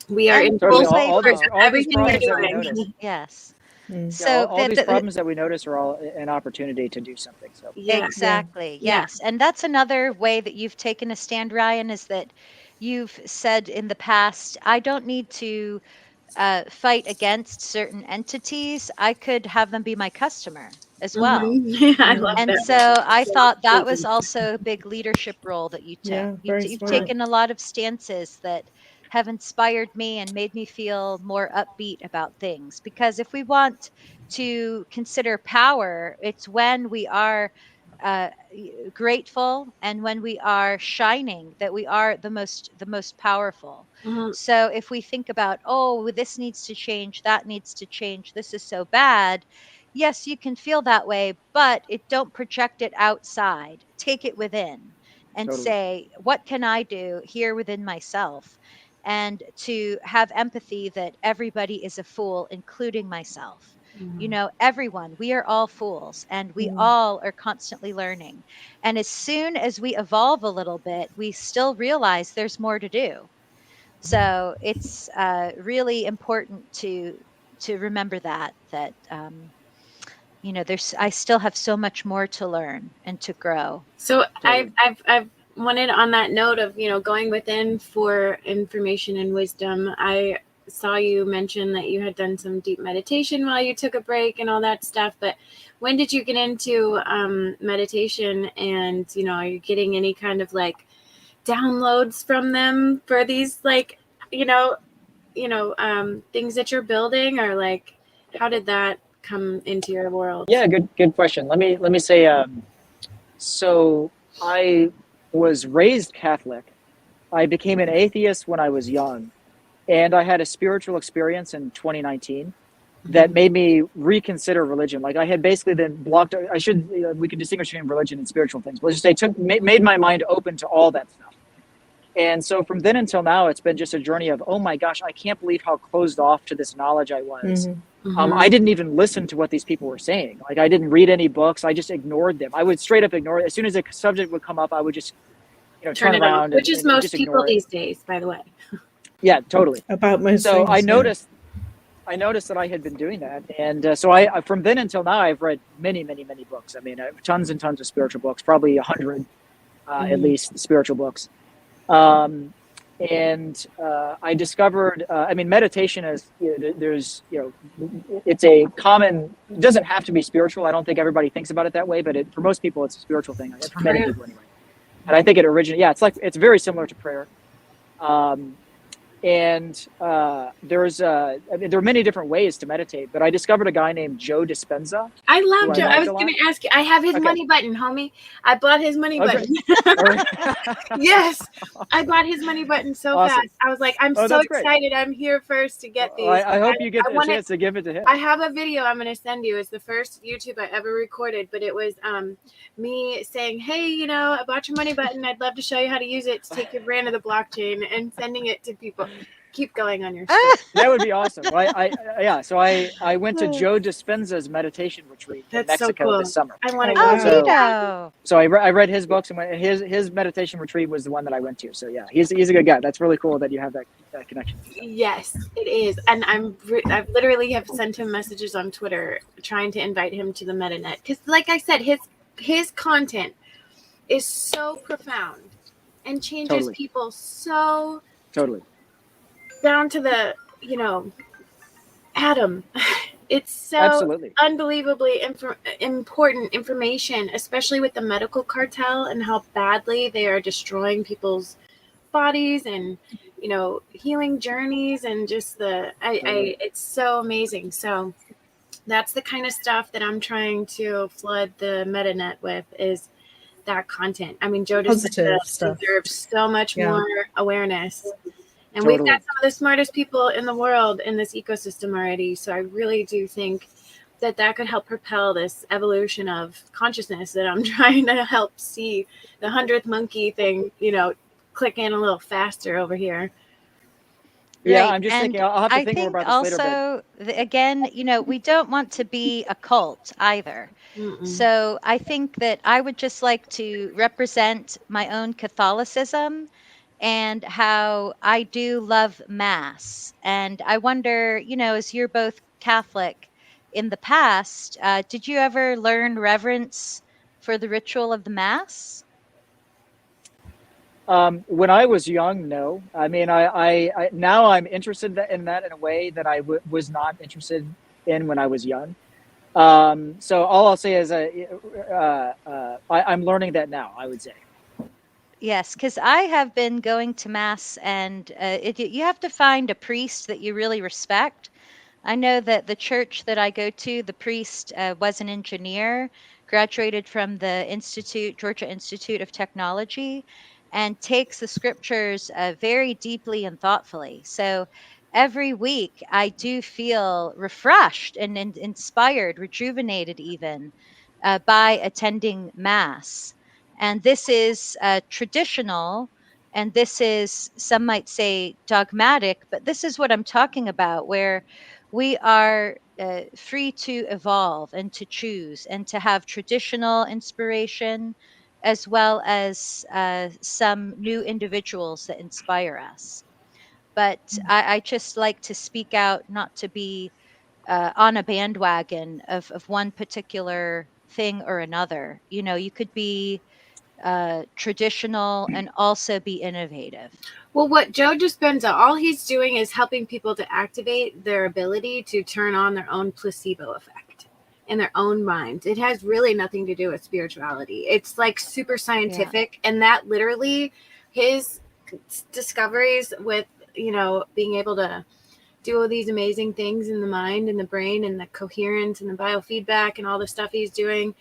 we are and in totally, full play all support these for of all these everything you're problems that we doing. notice. yes. Yeah, So all these the problems that we notice are all an opportunity to do something. So Yeah. Exactly. Yeah. Yes. And that's another way that you've taken a stand, Ryan, is that you've said in the past, I don't need to fight against certain entities. I could have them be my customer as well. I love And that. so I thought that was also a big leadership role that you took. Yeah, very You've smart. taken a lot of stances that have inspired me and made me feel more upbeat about things. Because if we want to consider power, it's when we are grateful and when we are shining that we are the most powerful. Mhm. So if we think about, oh, this needs to change, that needs to change, this is so bad, yes, you can feel that way, but don't project it outside. Take it within and totally. say, what can I do here within myself? And to have empathy that everybody is a fool, including myself. Everyone, we are all fools and we all are constantly learning. And as soon as we evolve a little bit, we still realize there's more to do. So it's really important to remember that there's I still have so much more to learn and to grow. So Totally. I've wanted, on that note of going within for information and wisdom. I saw you mention that you had done some deep meditation while you took a break and all that stuff. But when did you get into meditation? And are you getting any kind of like downloads from them for these things that you're building, or like how did that come into your world? Yeah, good question. Let me say, so I was raised Catholic. I became an atheist when I was young, and I had a spiritual experience in 2019 that made me reconsider religion. Like I had basically been blocked. We could distinguish between religion and spiritual things. But let's just say made my mind open to all that stuff. And so from then until now, it's been just a journey of, oh my gosh, I can't believe how closed off to this knowledge I was. I didn't even listen to what these people were saying. Like, I didn't read any books. I just ignored them. I would straight up ignore it. As soon as a subject would come up, I would just, turn it around off, which is and most just people ignore it. these days, by the way. Yeah, totally. About most So things, I noticed that I had been doing that, and so I from then until now I've read many books. I mean, tons and tons of spiritual books, probably 100 at least spiritual books. And I discovered, I mean, meditation is, there's, it's a common, it doesn't have to be spiritual. I don't think everybody thinks about it that way, but for most people, it's a spiritual thing. For many people anyway. And I think it originated, it's very similar to prayer. And there are many different ways to meditate, but I discovered a guy named Joe Dispenza. I love Joe. I was going to ask you. I have his money button, homie. I bought his money button. Yes, I bought his money button so fast. I was like, I'm so excited. I'm here first to get these. I hope you get the chance to give it to him. I have a video I'm going to send you. It's the first YouTube I ever recorded, but it was me saying, hey, I bought your money button. I'd love to show you how to use it to take your brand to the blockchain, and sending it to people. Keep going on your story. That would be awesome. So I went to Joe Dispenza's meditation retreat in Mexico this summer. I want to go. So I read his books, and his meditation retreat was the one that I went to. So yeah, he's a good guy. That's really cool that you have that connection. Yes, it is. And I literally have sent him messages on Twitter trying to invite him to the MetaNet, because, like I said, his content is so profound and changes people so down to the, atom. It's so unbelievably important information, especially with the medical cartel and how badly they are destroying people's bodies and, healing journeys, and just it's so amazing. So that's the kind of stuff that I'm trying to flood the MetaNet with, is that content. I mean, Joe deserves so much more awareness. And we've got some of the smartest people in the world in this ecosystem already. So I really do think that could help propel this evolution of consciousness that I'm trying to help see the 100th monkey thing, click in a little faster over here. Yeah, I'm just thinking, I'll have to think more about this later. Also, again, we don't want to be a cult either. So I think that I would just like to represent my own Catholicism and how I do love Mass. And I wonder, as you're both Catholic in the past, did you ever learn reverence for the ritual of the Mass? When I was young, no. I mean, I now I'm interested in that in a way that I was not interested in when I was young. So all I'll say is I'm learning that now, I would say. Yes, because I have been going to Mass, and you have to find a priest that you really respect. I know that the church that I go to, the priest was an engineer, graduated from the Georgia Institute of Technology, and takes the scriptures very deeply and thoughtfully. So every week I do feel refreshed and inspired, rejuvenated even, by attending Mass. And this is traditional, and this is, some might say, dogmatic, but this is what I'm talking about, where we are free to evolve and to choose and to have traditional inspiration, as well as some new individuals that inspire us. But I just like to speak out, not to be on a bandwagon of one particular thing or another. You could be traditional and also be innovative. Well, what Joe Dispenza, all he's doing is helping people to activate their ability to turn on their own placebo effect in their own minds. It has really nothing to do with spirituality. It's like super scientific. And that literally, his discoveries with, being able to do all these amazing things in the mind and the brain and the coherence and the biofeedback and all the stuff he's doing,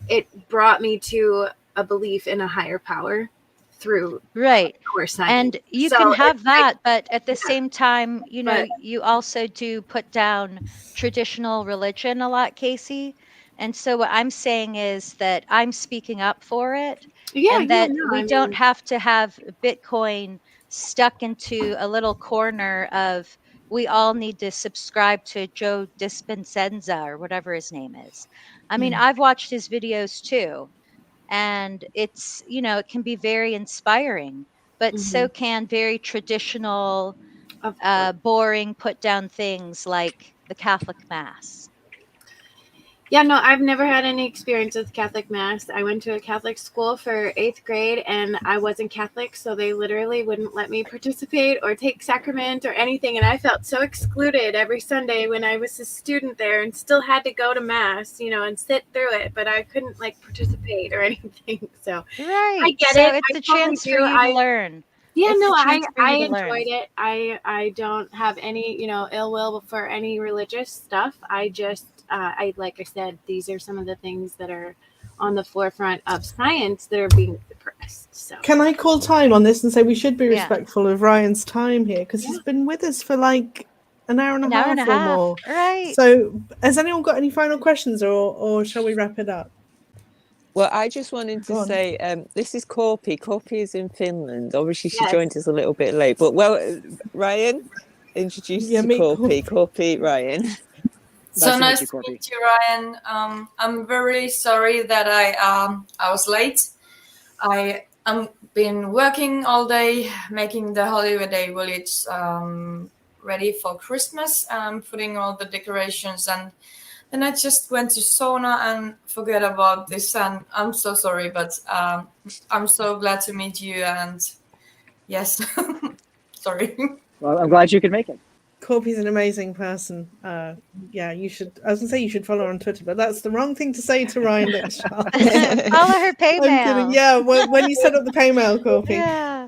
it brought me to a belief in a higher power through our science. And you can have that, but at the same time, you also do put down traditional religion a lot, Casey. And so what I'm saying is that I'm speaking up for it, and that we don't have to have Bitcoin stuck into a little corner of we all need to subscribe to Joe Dispenza or whatever his name is. I mean, I've watched his videos too, and it's, it can be very inspiring, but so can very traditional, Of course. boring put down things like the Catholic Mass. Yeah, no, I've never had any experience with Catholic Mass. I went to a Catholic school for 8th grade, and I wasn't Catholic, so they literally wouldn't let me participate or take sacrament or anything, and I felt so excluded every Sunday when I was a student there and still had to go to Mass, and sit through it, but I couldn't, participate or anything, so Right. I get so it. it's I a totally chance do. for you to learn. Yeah, It's no, a I chance for you to learn. enjoyed it. I don't have any, ill will for any religious stuff. I just, like I said, these are some of the things that are on the forefront of science that are being suppressed. So Can I call time on this and say we should be Yeah. respectful of Ryan's time here, because he's been with us for like an hour and a half or more. Right. So has anyone got any final questions, or shall we wrap it up? Well, I just wanted Go to on. say, this is Korppi. Korppi is in Finland. Obviously, she Yes. joined us a little bit late. But, Ryan, introduce Yeah, to meet Korppi. Korppi, Ryan. So Nice nice to to meet you, meet you, Ryan. I'm very sorry that I was late. I been working all day, making the holiday village ready for Christmas, putting all the decorations, and then I just went to sauna and forget about this. And I'm so sorry, but I'm so glad to meet you. And yes, sorry. Well, I'm glad you could make it. Korppi's an amazing person. Yeah, you should. I was gonna say you should follow her on Twitter, but that's the wrong thing to say to Ryan Litchfield. Follow her I'm kidding. Paymail. Yeah, when you set up the Paymail, Korppi. Yeah.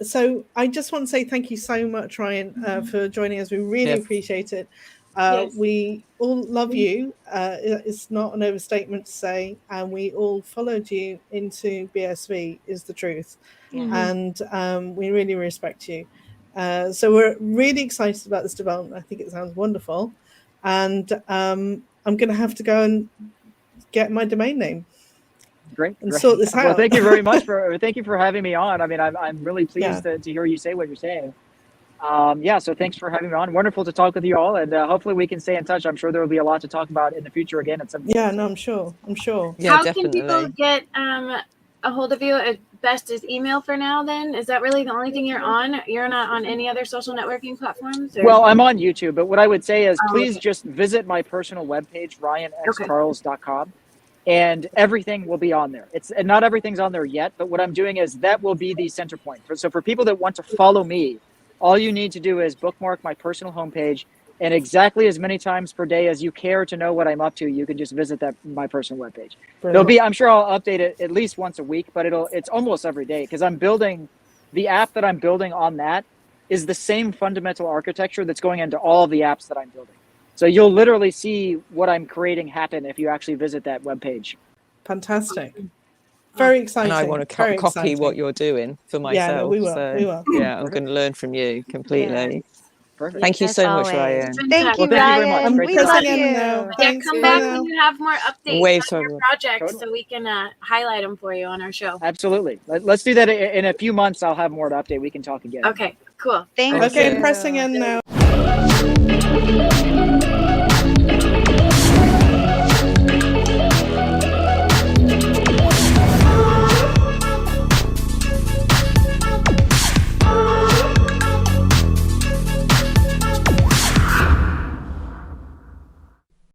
So I just want to say thank you so much, Ryan, for joining us. We really Yes. appreciate it. Yes. We all love you. It's not an overstatement to say, and we all followed you into BSV, is the truth. And we really respect you. So we're really excited about this development. I think it sounds wonderful. And I'm going to have to go and get my domain name. Great. And sort this Well, out. thank you very much thank you for having me on. I mean, I'm really pleased Yeah. to hear you say what you're saying. So thanks for having me on. Wonderful to talk with you all, and hopefully we can stay in touch. I'm sure there will be a lot to talk about in the future again at some point. Yeah, no, I'm sure. Yeah, How definitely. can people get a hold of you? At best is email for now, then? Is that really the only thing you're on? You're not on any other social networking platforms? Or? Well, I'm on YouTube, but what I would say is Oh, please okay. just visit my personal webpage, ryanxcharles.com, and everything will be on there. And not everything's on there yet, but what I'm doing is that will be the center point. So for people that want to follow me, all you need to do is bookmark my personal homepage, and exactly as many times per day as you care to know what I'm up to, you can just visit my personal webpage. I'm sure I'll update it at least once a week, but it's almost every day, because the app that I'm building on that is the same fundamental architecture that's going into all of the apps that I'm building. So you'll literally see what I'm creating happen if you actually visit that webpage. Fantastic. Very exciting. And I want to copy what you're doing for myself. Yeah, no, we will. So, We will. yeah, I'm going to learn from you completely. Perfect. Thank you As so much, always. Ryan. Thank you, Well, thank you very much. Ryan. Great We to love see you. you. Now. Yeah, Thanks, come bye back now. when you have more updates Wave on your over. projects Totally. so we can highlight them for you on our show. Absolutely. Let's do that in a few months. I'll have more to update. We can talk again. Okay, cool. Thank Okay, you. I'm pressing end now.